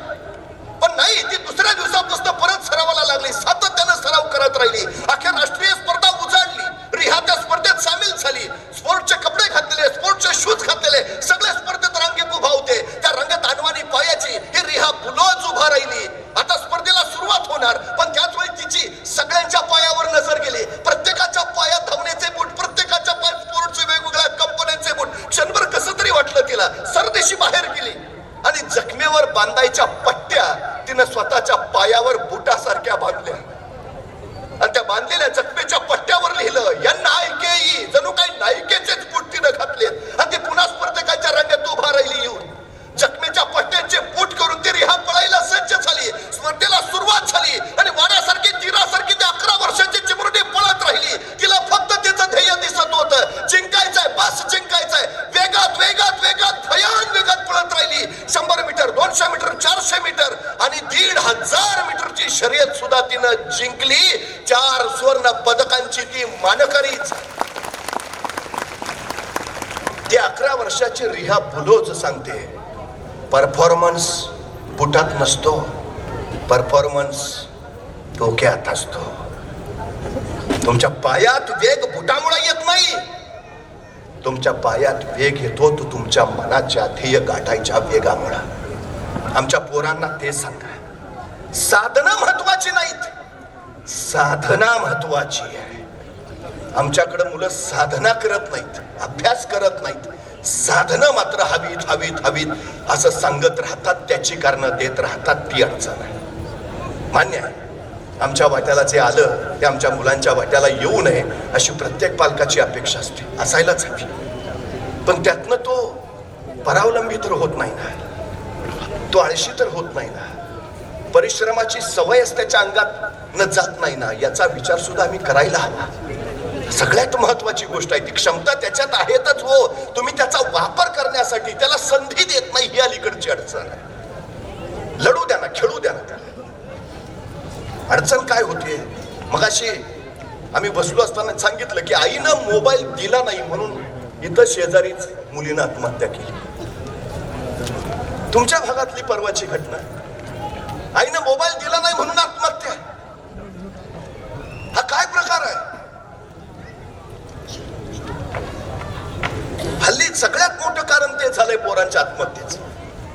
S1: पण नाही, ती दुसऱ्या दिवसापासून परत सरावाला लागली. सातत्यानं सराव करत राहिली. अखेर राष्ट्रीय स्पर्धा उजाडली. रिहा त्या स्पर्धेत सामील झाली. स्पोर्टचे कपडे घातलेले, स्पोर्टचे शूज घातलेले, सगळे स्पर्धेत रांगेत उभा होते. त्या रांगेत अनवाणी पायाची ही रिहा बुलोज उभा राहिली. आता स्पर्धेला सुरुवात होणार, पण त्याच वेळी तिची सगळ्यांच्या पायावर नजर गेली. प्रत्येकाच्या पायात धावण्याचे बूट, प्रत्येकाच्या पायात स्पोर्टचे वेगवेगळ्या कंपन्यांचे बूट. क्षणभर कसं तरी वाटलं तिला. सरदेशी बाहेर गेली आणि जखमेवर बांधायच्या पट्ट्या तिनं स्वतःच्या पायावर बुटासारख्या बांधल्या आणि त्या बांधलेल्या जखमेच्या पट्ट्यावर लिहिलं NIKE. जणू काही नायिकेचेच बूट तिनं घातलेत आणि ती पुन्हा स्पर्धकांच्या रंगात उभा राहिली. येऊन जखमेच्या पट्ट्यांचे बूट करून ती रिहा पळायला सज्ज झाली. स्पर्धेला सुरुवात झाली आणि वाण्यासारखी तीरासारखी ती 11 वर्षाची चिमुरडी पळत राहिली. तिला फक्त तिचं ध्येय दिसत होतं, जिंकायचंय, बस जिंकायचंय. वेगात वेगात वेगात भयान वेगात पळत राहिली. 100 मीटर, 200 मीटर, 400 मीटर आणि 1500 मीटरची शर्यत सुद्धा तिनं जिंकली. 4 सुवर्ण पदकांची ती मानकरीच. ती 11 वर्षाची रिहा बुलोज सांगते, परफॉर्मन्स बुटात नसतो, परफॉर्मन्स डोक्यात असतो. तुमच्या पायात वेग बुटामुळे येत नाही, तुमच्या पायात वेग येतो तो तुमच्या मनाच्या ध्येय गाठायच्या वेगामुळे. आमच्या पोरांना ते सांगा, साधना महत्वाची नाहीत, साधना महत्वाची आहे. आमच्याकडे मुलं साधना करत नाहीत, अभ्यास करत नाहीत, साधना मात्र हवीत हवीत हवीत असं सांगत राहतात, त्याची कारणं देत राहतात. ती अडचण आहे. मान्य आहे, आमच्या वाट्याला जे आलं ते आमच्या मुलांच्या वाट्याला येऊ नये अशी प्रत्येक पालकाची अपेक्षा असते, असायलाच हवी. पण त्यातनं तो परावलंबी तर होत नाही ना, तो आळशी तर होत नाही ना, परिश्रमाची सवयच त्याच्या अंगात न जात नाही ना, याचा विचार सुद्धा आम्ही करायला हवा. सगळ्यात महत्वाची गोष्ट आहे ती क्षमता त्याच्यात आहेतच, हो, तुम्ही त्याचा वापर करण्यासाठी त्याला संधी देत नाही, ही अलीकडची अडचण आहे. लढू द्या ना, खेळू द्या ना त्याला. अडचण काय होते, मगाशी आम्ही बसलो असताना सांगितलं की आईनं मोबाईल दिला नाही म्हणून इथं शेजारीच मुलीनं आत्महत्या केली. तुमच्या भागातली परवाची घटना, आईनं मोबाईल दिला नाही म्हणून आत्महत्या. हा काय प्रकार आहे? हल्ली सगळ्यात मोठं कारण ते झालंय पोरांच्या आत्महत्येचं.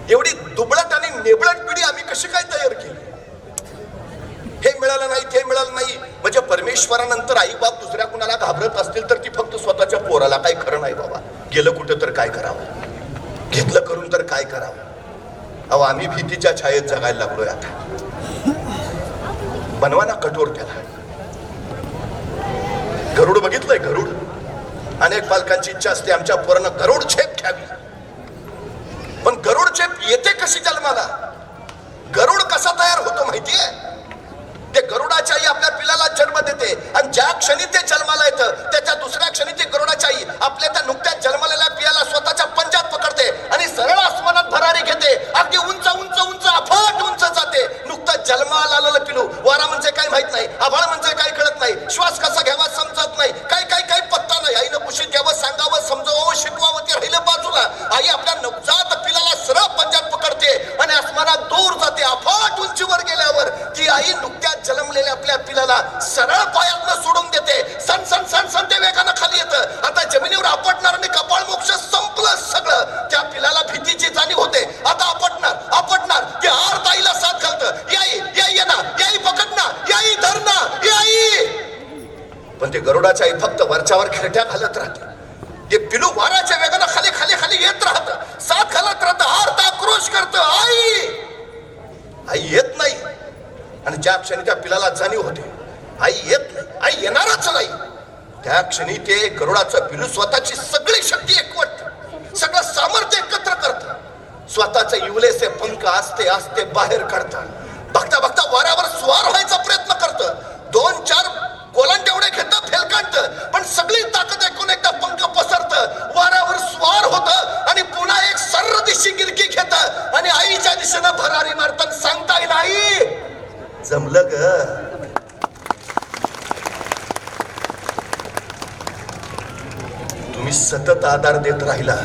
S1: एवढी दुबळट आणि नेबळट पिढी आम्ही कशी काय तयार केली? हे मिळालं नाही, ते मिळालं नाही म्हणजे परमेश्वरानंतर आई बाप दुसऱ्या कुणाला घाबरत असतील तर ती फक्त स्वतःच्या पोराला. काही खरं नाही बाबा. गेलं कुठं तर काय करावं, घेतलं करून तर काय करावं. अहो, आम्ही भीतीच्या छायेत जगायला लागलोय. आता बनवा ना कठोर त्याला. गरुड बघितलंय, गरुड. अनेक पालकांची इच्छा असते आमच्या पोरानं गरुड झेप घ्यावी, पण गरुड झेप येते कशी जन्माला? गरुड कसा तयार होतो माहितीये? ते गरुडाची आई आपल्या पिलाला जन्म देते आणि ज्या क्षणी ते जन्माला येतं त्याच्या दुसऱ्या क्षणी ती गरुडाची आई आपल्या त्या नुकत्याच जन्मलेल्या पियाला स्वतःच्या पंजात पकडते आणि सरळ आसमानात भरारी घेते. अगदी उंच उंच उंच अफाट उंच जाते. नुकतंच जन्माला आलेलं पिलू, वारा म्हणजे काय माहित नाही, आभाळ म्हणजे काय कळत नाही, श्वास कसा घ्यावा समजत नाही, काय पत्ता नाही. आईनं कुशीत घ्यावं, सांगावं, समजवावं, शिकवावं, ते राहिलं बाजूला. आई आपल्या नवजात पिलाला सरळ पंजात पकडते आणि आसमानात दूर जाते. अफाट उंचीवर गेल्यावर ती आई नुकत्याच जन्मलेल्या आपल्या पिलाला सरळ पायातनं सोडून देते. सण सण सण सण ते वेगानं खाली येतं. आता जमिनीवर आपटणार आणि कपाळ मोक्ष संपलं सगळं. त्या पिलाला भीतीची जाणीव होते. आता आपटणार ते आर्त आईला साथ घालतं. याई ये ना, याई पकड ना, याई धर ना, याई. पण ते गरुडाची आई फक्त वरच्यावर खिरट्या घालत राहते. ते पिलू वाराच्या वेगानं खाली खाली खाली येत राहत, साथ घालत राहत, आर्त आक्रोश करत, आई येत नाही. आणि ज्या क्षणी त्या पिलाला जाणीव होते आई येत नाही, आई येणारच नाही, त्या क्षणी ते गरुडाचं पिलू स्वतःची सगळी शक्ती एकवट, सगळं सामर्थ्य एकत्र करत, स्वतःचे इवलेसे पंख आस्ते आस्ते बाहेर काढतात. बघता बघता वाऱ्यावर स्वार व्हायचा प्रयत्न करत. 2-4 गोलांटे एवढे घेतं, फेल काढतं, पण सगळी ताकद ऐकून एकदा पंख पसरतं, वाऱ्यावर स्वार होतं आणि पुन्हा एक सर्र दिशी गिरकी घेत आणि आईच्या दिशेनं भरारी मारतात. सांगता येईल आई जमलं ग. तुम्ही सतत आधार देत राहिला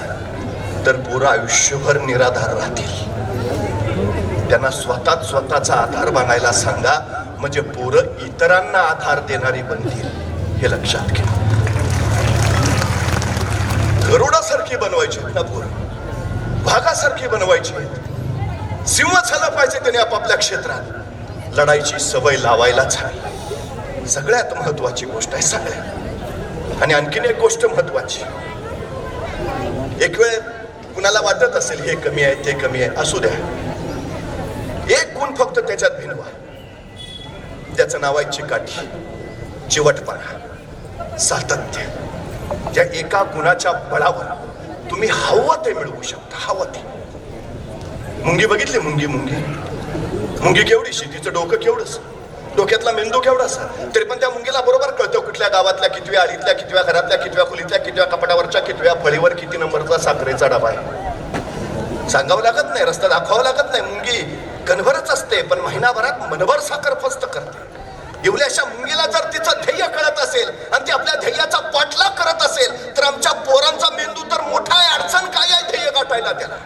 S1: तर पोरं आयुष्यभर निराधार राहतील. त्यांना स्वतःचा आधार बनायला सांगा, म्हणजे पोरं इतरांना आधार देणारी बनतील. हे लक्षात घ्या. गरुडासारखी बनवायची ना पोरं, वाघासारखी बनवायची. सिंह झालं पाहिजे त्याने आपापल्या क्षेत्रात. लढाईची सवय लावायलाच हवी. सगळ्यात महत्वाची गोष्ट आहे सगळ्यात. आणि आणखीन एक गोष्ट महत्वाची, एक वेळ कुणाला वाटत असेल हे कमी आहे ते कमी आहे, असू द्या. एक गुण फक्त त्याच्यात भिनवा, त्याचं नाव आहे चिकाटी, चिवटपणा, सातत्य. त्या एका गुणाच्या बळावर तुम्ही हवं ते मिळवू शकता. हवं ते. मुंगी बघितली? मुंगी केवढीशी, तिचं डोकं केवढंच, डोक्यातला मेंदू केवढासा, तरी पण त्या मुंगीला बरोबर कळतं कुठल्या गावातल्या कितव्या आळीतल्या कितव्या घरातल्या कितव्या खोलीतल्या कितव्या कपाटावरच्या कितव्या फळीवर किती नंबरचा साखरेचा डबा आहे. सांगावं लागत नाही, रस्ता दाखवावं लागत नाही. मुंगी कणभरच असते, पण महिनाभरात मनभर साखर फस्त करते. एवढ्या अशा मुंगीला जर तिचं ध्येय कळत असेल आणि ती आपल्या ध्येयाचा पाठलाग करत असेल तर आमच्या पोरांचा मेंदू तर मोठा आहे. अडचण काय आहे ध्येय गाठायला त्याला?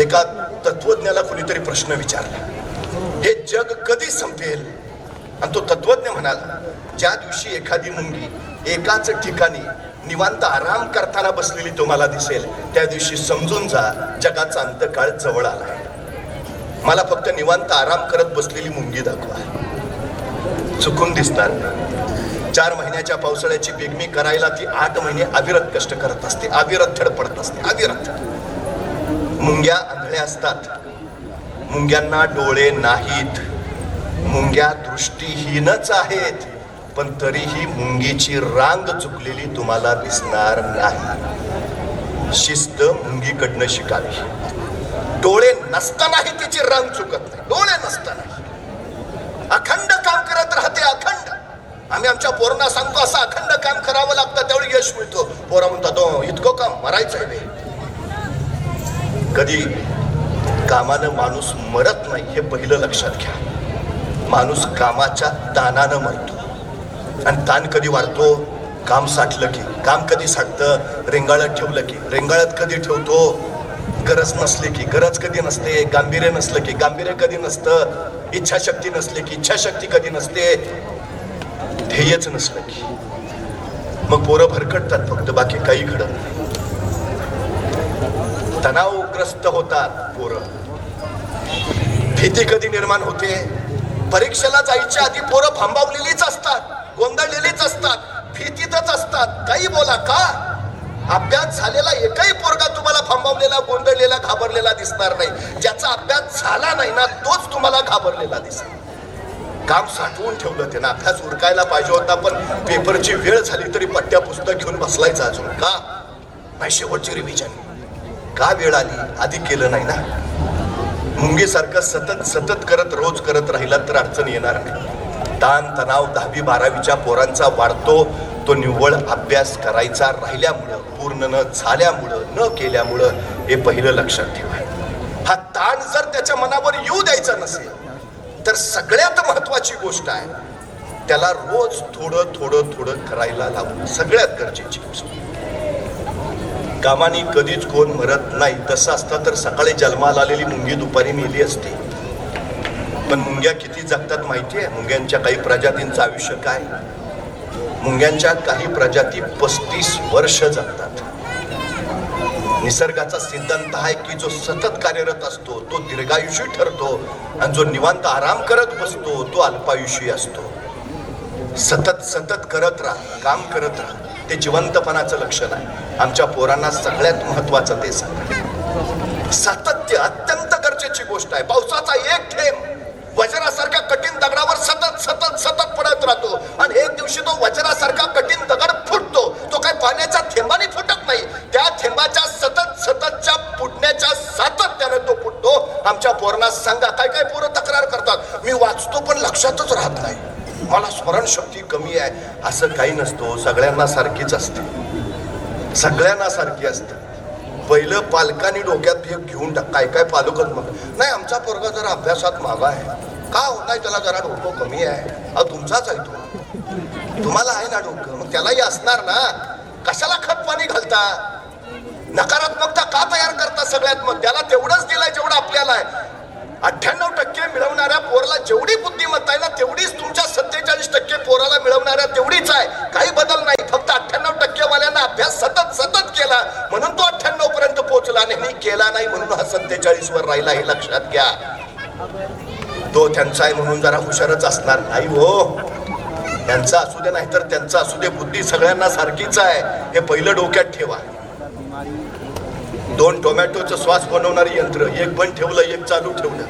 S1: एका तत्वज्ञाला कुणीतरी प्रश्न विचारला, हे जग कधी संपेल? आणि तो तत्वज्ञ म्हणाला, ज्या दिवशी एखादी मुंगी एकाच ठिकाणी निवांत आराम करताना बसलेली तुम्हाला दिसेल, त्या दिवशी समजून जा जगाचा अंतकाळ जवळ आलाय. मला फक्त निवांत आराम करत बसलेली मुंगी दाखवा, चुकून दिसणार नाही. 4 महिन्याच्या पावसाळ्याची बेगमी करायला ती 8 महिने अविरत कष्ट करत असते, अविरत धडपडत असते, अविरत. मुंग्या आंधळ्या असतात, मुंग्यांना डोळे नाहीत, मुंग्या दृष्टीहीनच आहेत, पण तरीही मुंगीची रांग चुकलेली तुम्हाला दिसणार नाही. शिस्त मुंगीकडनं शिकावी. डोळे नसतानाही तिची रांग चुकत नाही, डोळे नसताना अखंड काम करत राहते. अखंड. आम्ही आमच्या पोरांना सांगतो असं अखंड काम करावं लागतं, त्यावेळी यश मिळतो. पोरा म्हणतात इतकं काम मरायचं आहे. कधी कामानं माणूस मरत नाही हे पहिलं लक्षात घ्या. माणूस कामाच्या ताणानं मरतो. आणि ताण कधी वाढतो? काम साठलं की. काम कधी साठतं? रेंगाळत ठेवलं की. रेंगाळत कधी ठेवतो? गरज नसली की. गरज कधी नसते? गांभीर्य नसलं की. गांभीर्य कधी नसतं? इच्छाशक्ती नसली की. इच्छाशक्ती कधी नसते? ध्येयच नसलं की. मग पोरं भरकटतात फक्त, बाकी काही घडत नाही. तणावग्रस्त होतात पोरं. भीती कधी निर्माण होते? परीक्षेला जायच्या आधी पोरं भांबावलेलीच असतात, गोंधळलेलीच असतात, भीतीतच असतात. काही बोला का, अभ्यास झालेला एकही पोरगा तुम्हाला भांबावलेला, गोंधळलेला, घाबरलेला दिसणार नाही. ज्याचा अभ्यास झाला नाही ना तोच तुम्हाला घाबरलेला दिसणार. काम साठवून ठेवलं त्यानं, अभ्यास उरकायला पाहिजे होता, पण पेपरची वेळ झाली तरी पट्ट्या पुस्तक घेऊन बसलायचं अजून. का नाही? शेवटची रिव्हिजन. का वेळ आली? आधी केलं नाही ना. मुंगीसारखं सतत सतत करत रोज करत राहिला तर अडचण येणार नाही. ताण तणाव 10वी 12वीच्या पोरांचा वाढतो, तो निव्वळ अभ्यास करायचा राहिल्यामुळं, पूर्ण न झाल्यामुळं, न केल्यामुळं, हे पहिलं लक्षात ठेवा. हा ताण जर त्याच्या मनावर येऊ द्यायचा नसेल तर सगळ्यात महत्वाची गोष्ट आहे, त्याला रोज थोडं थोडं थोडं करायला लावणं सगळ्यात गरजेची गोष्ट. कामाने कधीच कोण मरत नाही. तसं असतं तर सकाळी जन्माला आलेली मुंगी दुपारी मेली असते. पण मुंग्या किती जगतात माहितीये? मुंग्यांच्या काही प्रजातींचं आयुष्य काय? मुंग्यांच्या काही प्रजाती 35 वर्ष जगतात. निसर्गाचा सिद्धांत आहे की जो सतत कार्यरत असतो तो दीर्घायुषी ठरतो आणि जो निवांत आराम करत बसतो तो अल्पायुषी असतो. सतत सतत करत राहा, काम करत राहा, ते जिवंतपणाचं लक्षण आहे. आमच्या पोरांना सगळ्यात महत्वाचं ते सांगा. सातत्य अत्यंत गरजेची गोष्ट आहे. पावसाचा एक थेंब वज्रासारख्या कठीण दगडावर सतत सतत सतत पडत राहतो आणि एक दिवशी तो वज्रासारखा कठीण दगड फुटतो. तो काय पाण्याच्या थेंबाने फुटत नाही, त्या थेंबाच्या सतत सततच्या फुटण्याच्या सातत्याने तो फुटतो. आमच्या पोरांना सांगा. काय काय पोरं तक्रार करतात, मी वाचतो पण लक्षातच राहत नाही, मला स्मरणशक्ती कमी आहे. असं काही नसतो, सगळ्यांना सारखीच असते, सगळ्यांना सारखी असते. पहिलं पालकांनी डोक्यात हे घेऊन टाक. काय काय पालकच मग नाही आमचा पोरगा जरा अभ्यासात मागा आहे, का होत नाही, त्याला जरा डोकं कमी आहे. अहो तुमचाच आहे तो, तुम्हाला आहे ना डोकं, मग त्यालाही असणार ना. कशाला खत पाणी घालता, नकारात्मकता का तयार करता सगळ्यात? मग त्याला तेवढंच दिलाय जेवढं आपल्याला आहे. 98% मिळवणाऱ्या पोराला जेवढी बुद्धिमत्ता आहे ना तेवढीच तुमच्या 47% पोराला मिळवणाऱ्या तेवढीच आहे. काही बदल नाही. फक्त 98% वाल्यांना अभ्यास सतत सतत केला म्हणून तो 98 पर्यंत पोहोचला, नेहमी केला नाही म्हणून हा 47 वर राहिला. हे लक्षात घ्या. तो त्यांचा आहे म्हणून जरा हुशारच असणार नाही हो. त्यांचा असू दे नाहीतर त्यांचा असू दे, बुद्धी सगळ्यांना सारखीच आहे. हे पहिलं डोक्यात ठेवा. 2 टोमॅटोचं श्वास बनवणारी यंत्र, एक बंद ठेवलं एक चालू ठेवलं.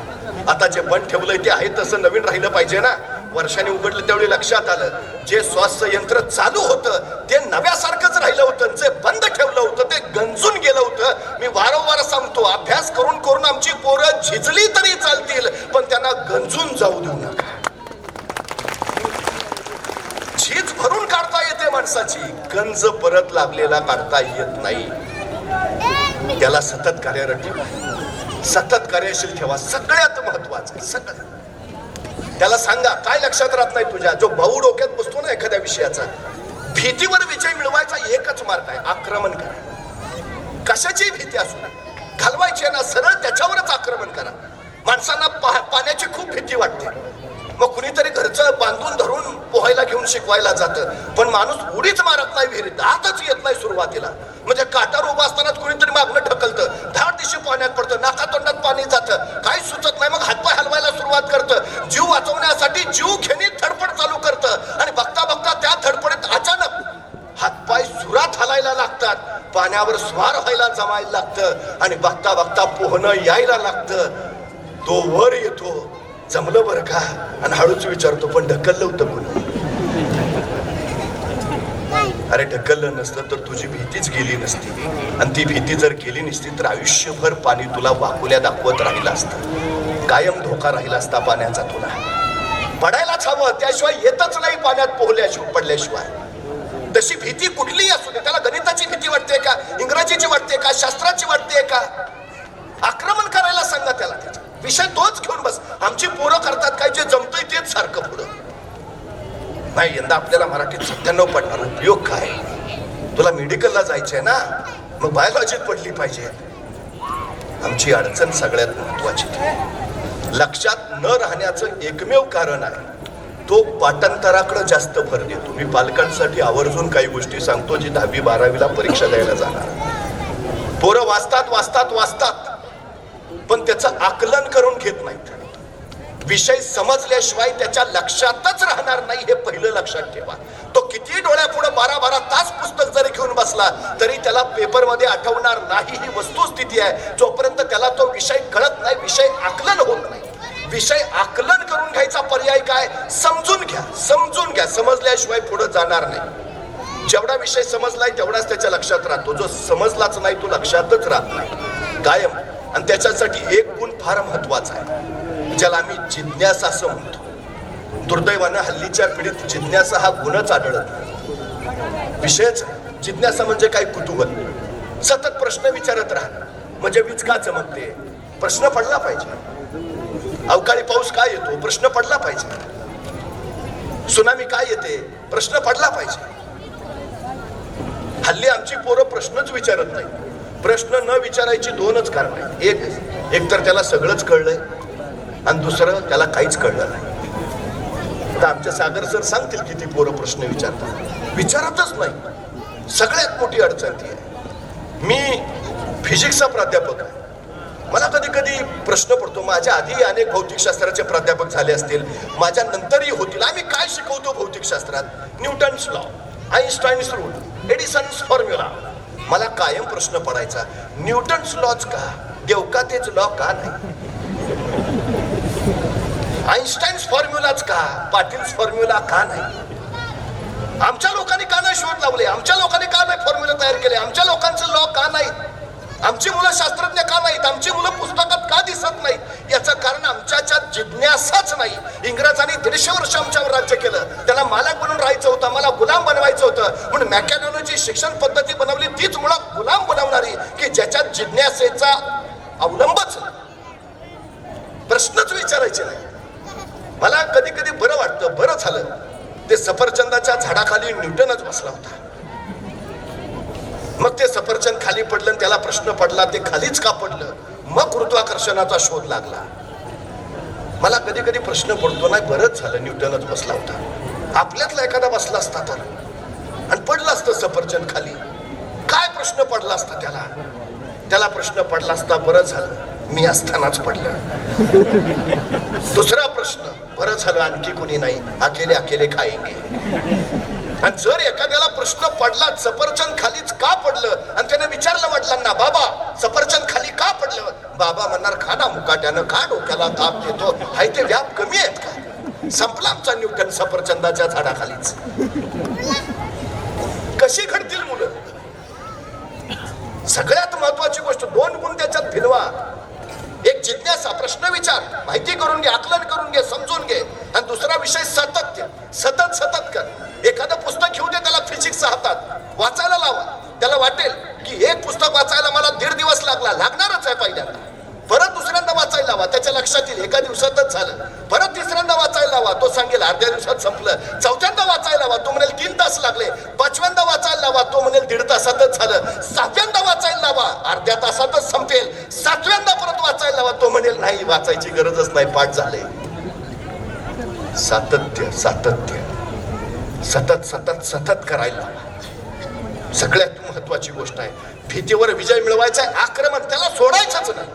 S1: आता जे बंद ठेवलंय ते आहे तसं नवीन राहिलं पाहिजे ना. वर्षाने उघडलं त्यावेळी लक्षात आलं जे श्वासचं यंत्र चालू होतं ते नव्यासारखंच राहिलं होतं, जे बंद ठेवलं होतं ते गंजून गेलं होतं. मी वारंवार सांगतो, अभ्यास करून करून आमची पोरं झिजली तरी चालतील पण त्यांना गंजून जाऊ देऊ नका. झीज भरून काढता येते माणसाची, गंज परत लागलेला काढता येत नाही. त्याला सतत कार्यरत ठेवा, सतत कार्यशील ठेवा. सगळ्यात महत्वाचं सगळं. त्याला सांगा. काय लक्षात राहत नाही तुझ्या? जो भाऊ डोक्यात बसतो ना एखाद्या विषयाचा, भीतीवर विजय मिळवायचा एकच मार्ग आहे, आक्रमण करा. कशाची भीती असू घालवायची ना, सरळ त्याच्यावरच आक्रमण करा. माणसांना पाण्याची खूप भीती वाटते, मग कुणीतरी घरचं बांधून धरून पोहायला घेऊन शिकवायला जातं, पण माणूस उडीच मारत नाही विहिरीत, हातच येत नाही सुरुवातीला. म्हणजे काटावर उभा असतानाच कुणीतरी मागणं ढकलतं, धाड दिशी पाण्यात पडतं, नाकातोंडात पाणी जातं, काही सुचत नाही. मग हातपाय हलवायला सुरुवात करतं, जीव वाचवण्यासाठी जीव घेणी धडपड चालू करतं आणि बघता बघता त्या धडपडीत अचानक हातपाय सुरात हलायला लागतात, पाण्यावर स्वार व्हायला जमायला लागतं आणि बघता बघता पोहणं यायला लागतं. तो वर येतो, जमलं बरं का, आणि हळूच विचारतो पण ढकललं होतं कोणी? अरे ढकललं नसतं तर तुझी भीतीच गेली नसती, आणि ती भीती जर गेली नसती तर आयुष्यभर पाणी तुला वाकुल्या दाखवत राहिलं असतं, कायम धोका राहिला असता पाण्याचा तुला. पडायलाच हवं, त्याशिवाय येतच नाही पाण्यात पोहल्याशिवाय पडल्याशिवाय. तशी भीती कुठलीही असू दे, त्याला गणिताची भीती वाटते का, इंग्रजीची वाटते का, शास्त्राची वाटते का, आक्रमण करायला सांगा त्याला. त्याचा विषय तोच घेऊन बस. आमची पोरं करतात काय, जे जमतंय तेच सारखं पुढं. नाही, यंदा आपल्याला मराठीत 97 पडणार. उपयोग काय, तुला मेडिकलला जायचंय ना, मग बायोलॉजीत पडली पाहिजे. आमची अडचण सगळ्यात महत्वाची लक्षात न राहण्याचं एकमेव कारण आहे तो पाठांतराकडे जास्त भर देतो. मी पालकांसाठी आवर्जून काही गोष्टी सांगतो जी 10वी 12वीला परीक्षा द्यायला जाणार. पोरं वाचतात वाचतात वाचतात पण त्याचं आकलन करून घेत नाहीत. विषय समजल्याशिवाय त्याच्या लक्षातच राहणार नाही, हे पहिलं लक्षात ठेवा. तो किती डोळ्यापुढे 12-12 तास पुस्तक जरी घेऊन बसला तरी त्याला पेपरमध्ये आठवणार नाही, ही वस्तुस्थिती आहे. जोपर्यंत त्याला तो विषय कळत नाही, विषय आकलन होत नाही. विषय आकलन करून घ्यायचा पर्याय काय, समजून घ्या. समजून घ्या, समजल्याशिवाय पुढे जाणार नाही. जेवढा विषय समजलाय तेवढाच त्याच्या लक्षात राहतो, जो समजलाच नाही तो लक्षातच राहत नाही. कायम आणि त्याच्यासाठी एक गुण फार महत्वाचा आहे, ज्याला आम्ही जिज्ञासा असं म्हणतो. दुर्दैवानं हल्लीच्या पिढीत जिज्ञासा हा गुणच आढळत नाही. विषयच जिज्ञासा म्हणजे काय? कुतूहल. सतत प्रश्न विचारत राहा. म्हणजे वीज का चमकते? प्रश्न पडला पाहिजे. अवकाळी पाऊस का येतो? प्रश्न पडला पाहिजे. सुनामी काय येते? प्रश्न पडला पाहिजे. हल्ली आमची पोरं प्रश्नच विचारत नाही. प्रश्न न विचारायची दोनच कारण आहेत. एक तर त्याला सगळंच कळलंय आणि दुसरं त्याला काहीच कळलं नाही. आता आमच्या सागर सर सांगतील किती पोरं प्रश्न विचारतात. विचारतच नाही. सगळ्यात मोठी अडचण ती आहे. मी फिजिक्सचा प्राध्यापक आहे. मला कधी कधी प्रश्न पडतो, माझ्या आधी अनेक भौतिकशास्त्राचे प्राध्यापक झाले असतील, माझ्या नंतरही होतील. आम्ही काय शिकवतो भौतिकशास्त्रात? Newton's law, Einstein's rule, Edison's formula. मला कायम प्रश्न पडायचा, न्यूटन्स लॉच का? देवकातेच लॉ का नाही? आईन्स्टाईन्स फॉर्म्युलाच का? पाटील्स फॉर्म्युला का नाही? आमच्या लोकांनी का नाही शोध लावले? आमच्या लोकांनी का नाही फॉर्म्युला तयार केले? आमच्या लोकांचं लॉ का नाहीत? आमची मुलं शास्त्रज्ञ का नाहीत? आमची मुलं पुस्तकात का दिसत नाहीत? याचं कारण आमच्याच्यात जिज्ञासाच नाही. इंग्रजांनी 150 वर्ष आमच्यावर राज्य केलं. त्याला मालक बनून राहायचं होतं, मला गुलाम बनवायचं होतं. म्हणून मॅकॅनॉलॉजी शिक्षण पद्धती बनवली, तीच मुळात गुलाम बनवणारी, की ज्याच्यात जिज्ञासेचा अवलंबच प्रश्नच विचारायचे नाही. मला कधी कधी बरं वाटतं, बरं झालं ते सफरचंदाच्या झाडाखाली न्यूटनच बसला होता. मग ते सफरचंद खाली पडलं, त्याला प्रश्न पडला, ते खालीच का पडलं? मग गुरुत्वाकर्षणाचा शोध लागला. मला कधी कधी प्रश्न पडतो, नाही बरंच झालं न्यूटनच बसला होता. आपल्यातला एखादा बसला असता तर, आणि पडलं असतं सफरचंद खाली, काय प्रश्न पडला असता त्याला? त्याला प्रश्न पडला असता, बरं झालं मी असतानाच पडलं. दुसरा प्रश्न, बरं झालं आणखी कोणी नाही, अकेले अकेले खाएंगे. आणि जर एखाद्याला प्रश्न पडला, सफरचंद खालीच का पडलं, आणि त्याने विचारलं वडिलांना, बाबा सफरचंद खाली का पडलं? बाबा म्हणणार, खा ना मुकाट्यानं, खा, डोक्याला ताप देतो, हाय ते व्याप कमी आहेत का? संपला आमचा न्यूटन सफरचंदाच्या झाडाखालीच. कशी घडतील मुलं? सगळ्यात महत्वाची गोष्ट, 2 गुण त्याच्यात भिनवा. एक जिज्ञासा, प्रश्न विचार, माहिती करून घे, आकलन करून घे, समजून घे. आणि दुसरा विषय सातत्य, सतत सतत कर. एखादं पुस्तक घेऊ दे त्याला फिजिक्सच्या हातात, वाचायला लावा. त्याला वाटेल की एक पुस्तक वाचायला मला 1.5 दिवस लागणारच आहे पहिल्यांदा. परत दुसऱ्यांदा वाचायला लावा, त्याच्या लक्षात येईल एका दिवसातच झालं. परत तिसऱ्यांदा वाचायला लावा, तो सांगेल अर्ध्या दिवसात संपलं. चौथ्यांदा वाचायला लावा, तो म्हणेल 3 तास लागले. 5व्यांदा वाचायला लावा, तो म्हणेल 1.5 तासातच झालं. 7व्यांदा वाचायला लावा, अर्ध्या तासातच संपेल. 7व्यांदा परत वाचायला लावा, तो म्हणेल नाही वाचायची गरजच नाही, पाठ झाले. सातत्य सातत्य, सतत सतत सतत करायला लावा. सगळ्यात महत्वाची गोष्ट आहे. भीतीवर विजय मिळवायचा आहे, आक्रमण त्याला सोडायचंच नाही.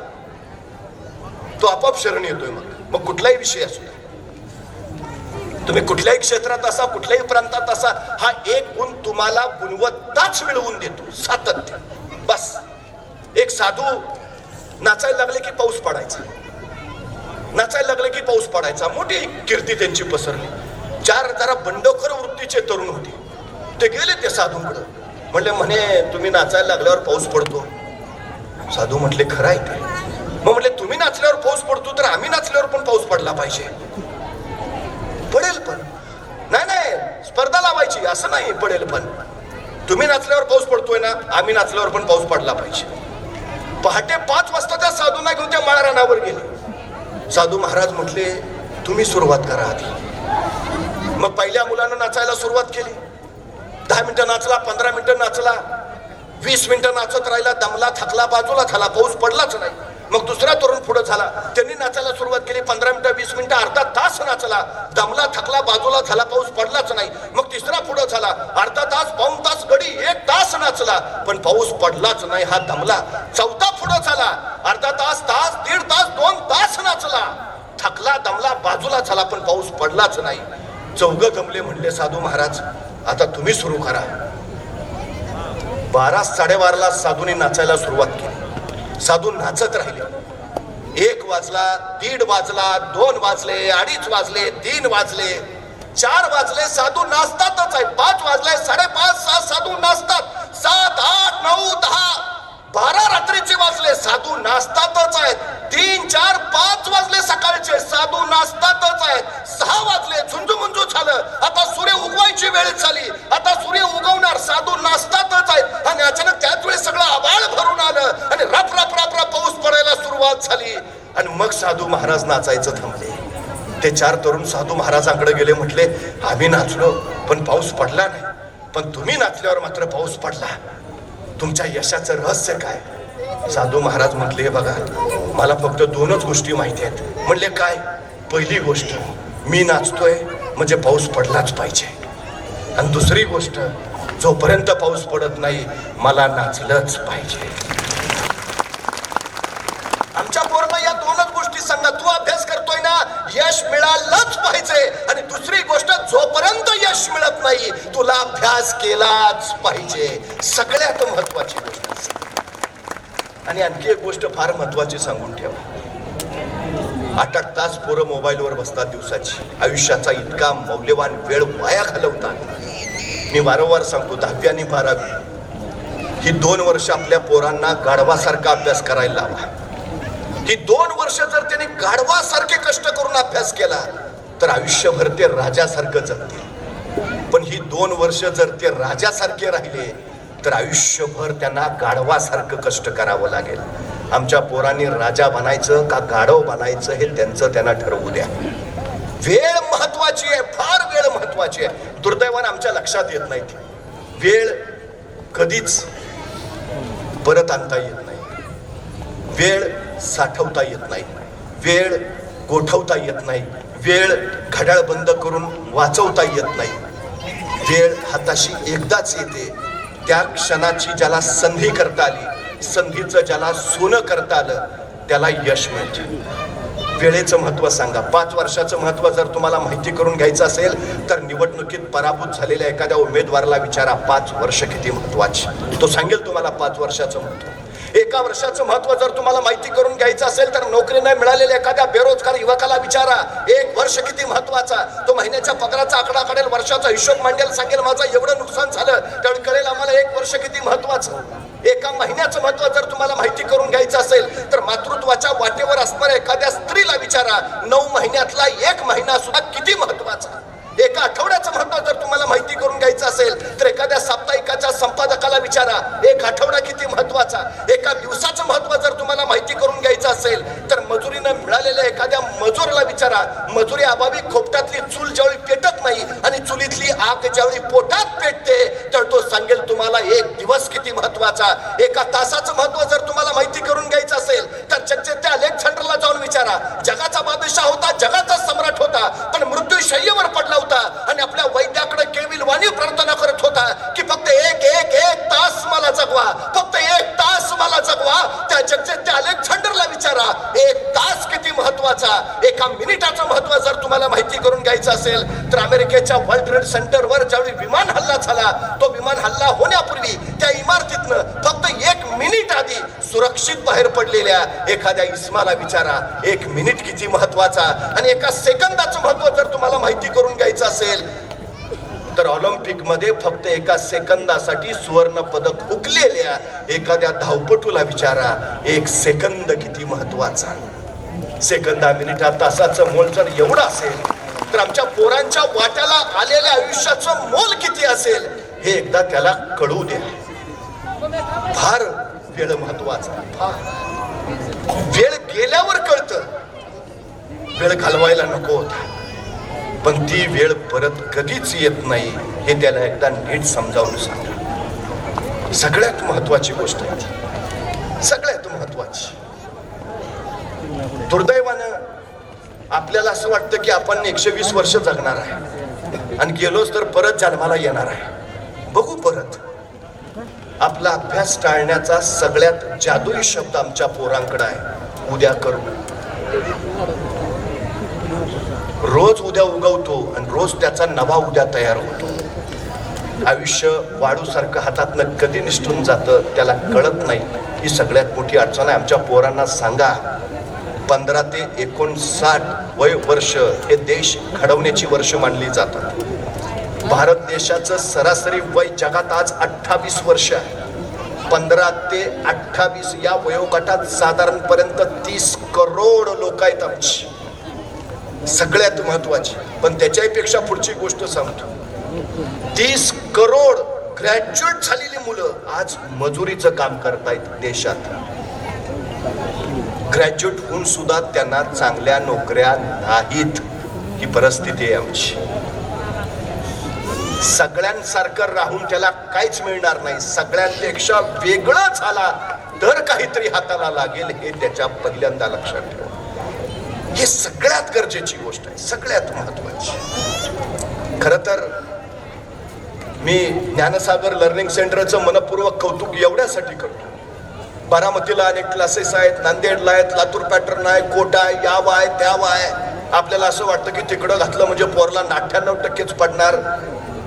S1: तो आपोआप शरण येतोय. मग कुठलाही विषय असू द्या, तुम्ही कुठल्याही क्षेत्रात असा, कुठल्याही प्रांतात असा, हा एक गुण तुम्हाला गुणवत्ताच मिळवून देतो, सातत्य. बस. एक साधू नाचायला लागले की पाऊस पडायचा, नाचायला लागले की पाऊस पडायचा. मोठी कीर्ती त्यांची पसरली. 4 जरा बंडखोर वृत्तीचे तरुण होते. ते गेले त्या साधूंकडे, म्हणे तुम्ही नाचायला लागल्यावर पाऊस पडतो. साधू म्हटले, खरं आहे ते. मग म्हटले, तुम्ही नाचल्यावर पाऊस पडतो तर आम्ही नाचल्यावर पण पाऊस पडला पाहिजे. पडेल पण नाही, स्पर्धा लावायची असं नाही. पडेल पण तुम्ही नाचल्यावर पाऊस पडतोय ना, आम्ही नाचल्यावर पण पाऊस पडला पाहिजे. पहाटे 5 वाजता त्या साधूंना घेऊन त्या माळरानावर गेले. साधू महाराज म्हटले, तुम्ही सुरुवात करा आधी. मग पहिल्या मुलानं नाचायला सुरुवात केली. 10 मिनिटं नाचला, 15 मिनिटं नाचला, 20 मिनिटं नाचत राहिला, दमला, थकला, बाजूला झाला, पाऊस पडलाच नाही. मग दुसरा तरुण पुढे झाला, त्यांनी नाचायला सुरुवात केली. 15 मिनिटं, 20 मिनिटं, अर्धा तास नाचला, दमला, थकला, बाजूला झाला, पाऊस पडलाच नाही. मग तिसरा पुढे झाला, अर्धा तास, पाऊण तास, गडी 1 तास नाचला, पण पाऊस पडलाच नाही, हा दमला. चौथा पुढे झाला, अर्धा तास, तास, 1.5 तास, 2 तास नाचला, थकला, दमला, बाजूला झाला, पण पाऊस पडलाच नाही. चौघं गमले. म्हणले, साधू महाराज आता तुम्ही सुरू करा. 12, 12:30 साधूने नाचायला सुरुवात केली. साधू नाचत राहिले. 1 वाजला, 1:30 वाजला, 2 वाजले, 2:30 वाजले, 3 वाजले, 4 वाजले, साधू नाचतातच आहे. 5 वाजले, 5:30, 6 साधू नाचतात. 7, 8, 9, 10, 12 रात्रीचे वाजले, साधू नाचतातच सुरुवात झाली आणि मग साधू महाराज नाचायचं थांबले. ते 4 तरुण साधू महाराजांकडे गेले, म्हटले आम्ही नाचलो पण पाऊस पडला नाही, पण तुम्ही नाचल्यावर मात्र पाऊस पडला, तुमच्या यशाचं रहस्य काय? साधू महाराज म्हटले हे बघा, मला फक्त 2च गोष्टी माहिती आहेत. म्हणले काय? पहिली गोष्ट, मी नाचतोय म्हणजे पाऊस पडलाच पाहिजे, आणि दुसरी गोष्ट, जोपर्यंत पाऊस पडत नाही मला नाचलंच पाहिजे. आमच्या पोरांना या 2च गोष्टी सांगा. तू अभ्यास करतोय ना, यश मिळालंच पाहिजे, आणि दुसरी गोष्ट, जोपर्यंत यश मिळत नाही तुला अभ्यास केलाच पाहिजे. सगळ्यात महत्वाची गोष्ट. आणि आणखी एक गोष्ट फार महत्वाची सांगून ठेवा, 8-8 तास पोरं मोबाईलवर बसतात दिवसाची. आयुष्याचा इतका मौल्यवान वेळ वाया घालवतात. मी वारंवार सांगतो, 10वी आणि 12वी ही 2 वर्ष आपल्या पोरांना गाढवासारखा अभ्यास करायला लावा. ही 2 वर्ष जर त्यांनी गाढवासारखे कष्ट करून अभ्यास केला तर आयुष्यभर ते राजासारखं जगतील. पण ही 2 वर्ष जर ते राजासारखे राहिले तर आयुष्यभर त्यांना गाढवासारखं कष्ट करावं लागेल. आमच्या पोरांनी राजा बनायचं का गाढव बनायचं हे त्यांना ठरवू द्या. वेळ महत्वाची आहे, फार वेळ महत्वाची आहे. दुर्दैवाने आमच्या लक्षात येत नाही. वेळ कधीच परत आणता येत नाही, वेळ साठवता येत नाही, वेळ गोठवता येत नाही, वेळ घड्याळ बंद करून वाचवता येत नाही. वेळ हाताशी एकदाच येते. त्या क्षणाची ज्याला संधी करता आली, संधीचं ज्याला सोनं करता आलं, त्याला यश मिळते. वेळेचं महत्व सांगा. 5 वर्षाचं महत्व जर तुम्हाला माहिती करून घ्यायचं असेल तर निवडणुकीत पराभूत झालेल्या एखाद्या उमेदवाराला विचारा, 5 वर्ष किती महत्वाची, तो सांगेल तुम्हाला 5 वर्षाचं महत्व. 1 वर्षाचं महत्व जर तुम्हाला माहिती करून घ्यायचं असेल तर नोकरी नाही मिळालेल्या एखाद्या बेरोजगार युवकाला विचारा, 1 वर्ष किती महत्वाचा. तो महिन्याच्या पगाराचा आकडा काढेल, वर्षाचा हिशोब मांडेल, सांगेल माझं एवढं नुकसान झालं, त्यावेळी कळेल आम्हाला 1 वर्ष किती महत्वाचं. 1 महिन्याचं महत्व जर तुम्हाला माहिती करून घ्यायचं असेल तर मातृत्वाच्या वाटेवर असणाऱ्या एखाद्या स्त्रीला विचारा, 9 महिन्यातला 1 महिना सुद्धा किती महत्वाचा. 1 आठवड्याचं महत्व जर तुम्हाला माहिती करून घ्यायचं असेल तर एखाद्या साप्ताहिकाच्या संपादकाला विचारा, 1 आठवडा किती महत्वाचा. 1 दिवसाचं महत्व जर तुम्हाला माहिती करून घ्यायचं असेल तर मजुरीनं मिळालेल्या एखाद्या मजुराला विचारा. मजुरी अभावी खोपटातली चूल ज्यावेळी पेटत नाही आणि चुलीतली आग ज्यावेळी पोटात पेटते तर तो सांगेल तुम्हाला 1 दिवस किती महत्वाचा. 1 तासाचं महत्व जर तुम्हाला माहिती करून घ्यायचं असेल तर जगच्या अलेक्झांडरला जाऊन विचारा. जगाचा बादशाह होता, जगाचा सम्राट होता, पण मृत्यू शय्येवर पडला होता आणि आपल्या वैद्याकडे केविलवाणी प्रार्थना करत होता की फक्त एक तास मला जगवा, फक्त 1 तास मला जगवा. त्या जगच्या अलेक्झांडरला विचारा, 1 तास किती महत्वाचा. 1 मिनिटाचं महत्व जर तुम्हाला माहिती करून घ्यायचं असेल तर अमेरिकेच्या वर्ल्ड ट्रेड सेंटरवर ज्यावेळी विमान हल्ला झाला, तो विमान हल्ला होण्यापूर्वी त्या इमारतीतनं फक्त 1 मिनिट आधी सुरक्षित बाहेर पडलेल्या एखाद्या इस्माला विचारा, 1 मिनिट किती महत्वाचा. आणि 1 सेकंदाचं महत्व जर तुम्हाला माहिती करून घ्यायचं असेल तर ऑलिम्पिक मध्ये फक्त 1 सेकंदासाठी सुवर्ण पदक हुकलेल्या एखाद्या धावपटूला विचारा, 1 सेकंद किती महत्वाचा. सेकंदा, मिनिटा, तासाचं मोल जर एवढं असेल तर आमच्या पोरांच्या वाट्याला आलेल्या आयुष्याचं मोल किती असेल हे एकदा त्याला कळू द्या. फार वेळ महत्वाचा. फार वेळ गेल्यावर कळतं, वेळ घालवायला नको होता, पण ती वेळ परत कधीच येत नाही हे त्याला एकदा नीट समजावून सांगा. सगळ्यात महत्वाची गोष्ट आहे ती, सगळ्यात महत्वाची. दुर्दैवानं आपल्याला असं वाटतं की आपण 120 वर्ष जगणार आहे आणि गेलोच तर परत जन्माला येणार आहे. बघू परत. आपला अभ्यास टाळण्याचा सगळ्यात जादुई शब्द आमच्या पोरांकडे आहे, उद्या करू. रोज उद्या उगवतो आणि रोज त्याचा नवा उद्या तयार होतो. आयुष्य वाळूसारखं हातातनं कधी निसटून जातं त्याला कळत नाही. ही सगळ्यात मोठी अडचण आहे. आमच्या पोरांना सांगा, 15 ते 59 वय वर्ष हे देश घडवण्याची वर्ष मानली जातात. भारत देशाचं सरासरी वय जगात आज 28 वर्ष आहे. 15 ते 28 या वयोगटात साधारणपर्यंत 30 करोड लोक आहेत आमची. सगळ्यात महत्वाची, पण त्याच्यापेक्षा पुढची गोष्ट सांगतो. 30 करोड ग्रॅज्युएट झालेली मुलं आज मजुरीचं काम करतायत देशात. ग्रॅज्युएट होऊन सुद्धा त्यांना चांगल्या नोकऱ्या नाहीत. ही परिस्थिती आहे आमची. सगळ्यांसारखं राहून त्याला काहीच मिळणार नाही. सगळ्यांपेक्षा वेगळं झाला तर काहीतरी हाताला लागेल, हे त्याच्या पहिल्यांदा लक्षात ठेवा. हे सगळ्यात गरजेची गोष्ट आहे, सगळ्यात महत्वाची. खर तर मी ज्ञानसागर लर्निंग सेंटरचं मनपूर्वक कौतुक एवढ्यासाठी करतो. बारामतीला अनेक क्लासेस आहेत, नांदेडला आहेत, लातूर पॅटर्न आहे, कोटा आहे, याव आहे, त्याव आहे. आपल्याला असं वाटतं की तिकडं घातलं म्हणजे पोरला 98% पडणार.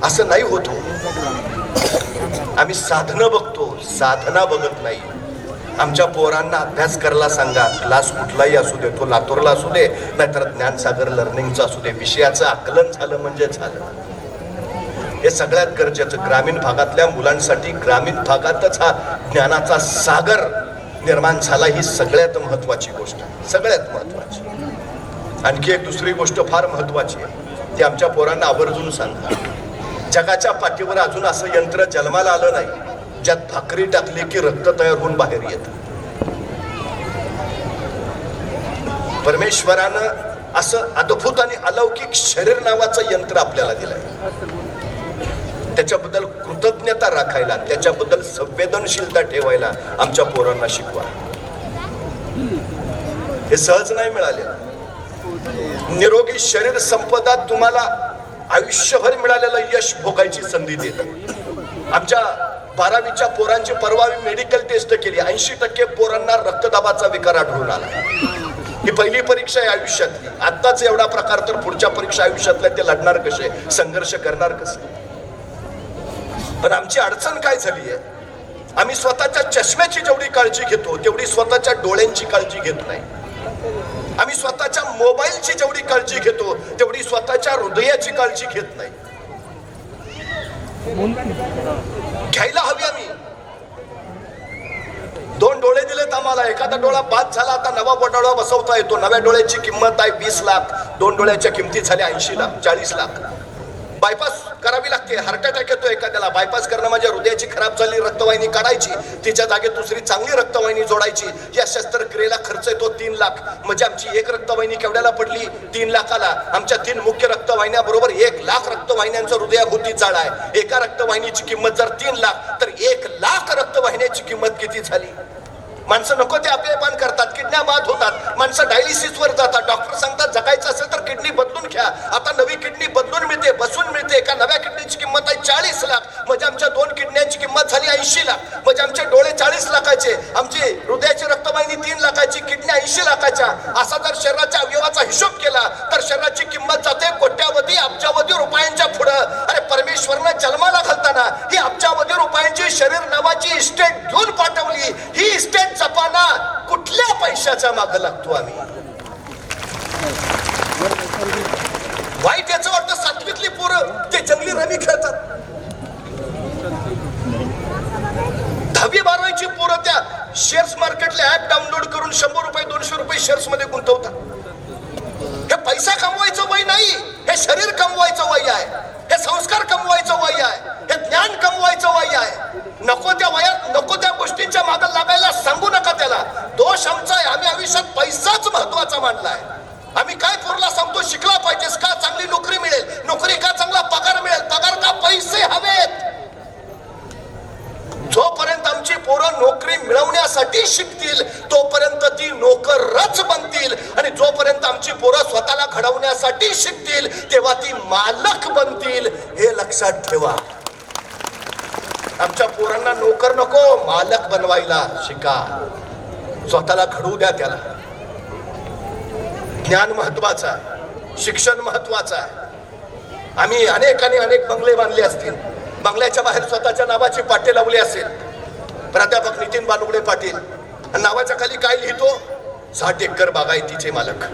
S1: असं नाही होतो. आम्ही साधनं बघतो, साधना बघत नाही. आमच्या पोरांना अभ्यास करायला सांगा. क्लास कुठलाही असू दे, तो लातूरला असू दे नाहीतर ज्ञानसागर लर्निंगचा असू दे, विषयाचं आकलन झालं म्हणजे झालं. हे सगळ्यात गरजेचं. ग्रामीण भागातल्या मुलांसाठी ग्रामीण भागातच हा ज्ञानाचा सागर निर्माण झाला, ही सगळ्यात महत्वाची गोष्ट आहे, सगळ्यात महत्वाची. आणखी एक दुसरी गोष्ट फार महत्वाची आहे, ती आमच्या पोरांना आवर्जून सांगा. जगाच्या पाठीवर अजून असं यंत्र जन्माला आलं नाही ज्यात भाकरी टाकली की रक्त तयार होऊन बाहेर येतं. परमेश्वरानं असं अद्भुत आणि अलौकिक शरीर नावाचं यंत्र आपल्याला दिलंय. त्याच्याबद्दल कृतज्ञता राखायला, त्याच्याबद्दल संवेदनशीलता ठेवायला आमच्या पोरांना शिकवा. हे सहज नाही मिळाले. निरोगी शरीर संपदा तुम्हाला आयुष्यभर मिळालेलं यश भोगायची संधी देतं. आमच्या 12वीच्या पोरांची परवा मेडिकल टेस्ट केली. 80% पोरांना रक्तदाबाचा विकार आढळून आला. ही पहिली परीक्षा आहे आयुष्यातली. आत्ताच एवढा प्रकार, तर पुढच्या परीक्षा आयुष्यातल्या ते लढणार कसे, संघर्ष करणार कसे. पण आमची अडचण काय झाली आहे, आम्ही स्वतःच्या चष्म्याची जेवढी काळजी घेतो तेवढी स्वतःच्या डोळ्यांची काळजी घेत नाही. आम्ही स्वतःच्या मोबाईलची जेवढी काळजी घेतो तेवढी स्वतःच्या हृदयाची काळजी घेत नाही. घ्यायला हवी. आम्ही 2 डोळे दिलेत आम्हाला, एखादा डोळा बाद झाला, आता नवा डोळा बसवता येतो. नव्या डोळ्याची किंमत आहे 20 लाख, 2 डोळ्याच्या किमती झाल्या 80 लाख, 40 लाख. बायपास करावी लागते. हार्ट अटॅक येतो एखाद्याला, बायपास करणं म्हणजे हृदयाची खराब झालेली रक्तवाहिनी काढायची, तिच्या जागेत दुसरी चांगली रक्तवाहिनी जोडायची. या शस्त्रक्रियेला खर्च येतो 3 लाख. म्हणजे आमची एक रक्तवाहिनी केवढ्याला पडली, 3 लाखाला. आमच्या 3 मुख्य रक्तवाहिन्या बरोबर 1 लाख रक्तवाहिन्यांचं हृदयाभोवती जाळ आहे. एका रक्तवाहिनीची किंमत जर 3 लाख तर 1 लाख रक्तवाहिन्याची किंमत किती झाली. माणसं नको ते अपयपान करतात, किडन्या बाद होतात, माणसं डायलिसिसवर जातात. डॉक्टर सांगतात जगायचं असेल तर किडनी बदलून घ्या. आता नवी किडनी बदलून मिळते, बसून मिळते. एका नव्या किडनीची किंमत आहे 40 लाख. म्हणजे आमच्या 2 किडन्यांची किंमत झाली 80 लाख. म्हणजे आमचे डोळे 40 लाखाचे, आमची हृदयाची रक्तवाहिनी 3 लाखाची, किडनी 80 लाखाच्या. असा जर शरीराच्या अवयवाचा हिशोब केला तर शरीराची किंमत जाते कोट्यावधी अब्जावधी रुपयांच्या पुढं. अरे परमेश्वरनं जन्माला घालताना ही अब्जावधी रुपयांची शरीर नावाची इस्टेट घेऊन पाठवली. ही इस्टेट जपाना कुठल्या पैशाच्या मागे लागतो आम्ही. वाईट याचं वाटतं 7वीतली पोरं ते जंगली रमी खेळतात. 10वी 12वीची पोरं त्या शेअर्स मार्केटला ऍप डाउनलोड करून 100 रुपये 200 रुपये शेअर्स मध्ये गुंतवतात. हे पैसा कमवायचं वय नाही, हे शरीर कमवायचं वय आहे, हे संस्कार कमवायचं वय आहे, हे ज्ञान कमवायचं वय आहे. नको त्या वयात नको त्या गोष्टींच्या मागे लागायला सांगू नका त्याला. दोष आमचा आहे, आम्ही आयुष्यात पैसाच महत्वाचा मानलाय. आम्ही काय पोरला सांगतो, शिकला पाहिजेस का, चांगली नोकरी मिळेल, नोकरी का चांगला पगार मिळेल, पगार का पैसे हवेत. जोपर्यंत आमची पोरं नोकरी मिळवण्यासाठी शिकतील तोपर्यंत ती नोकरच बनतील. आणि जोपर्यंत आमची पोरं स्वतःला घडवण्यासाठी शिकतील तेव्हा ती मालक बनतील. हे लक्षात ठेवा. आमच्या पोरांना नोकर नको, मालक बनवायला शिका. स्वतःला घडवू द्या त्याला. ज्ञान महत्वाचं आहे, शिक्षण महत्वाचं आहे. आम्ही अनेक बंगले बांधले असतील, बंगल्याच्या बाहेर स्वतःच्या नावाची पाटे लावली असेल. प्राध्यापक नितीन बानुगडे पाटील. नावाच्या खाली काय लिहितो, 60 एकर बागायतीचे मालक.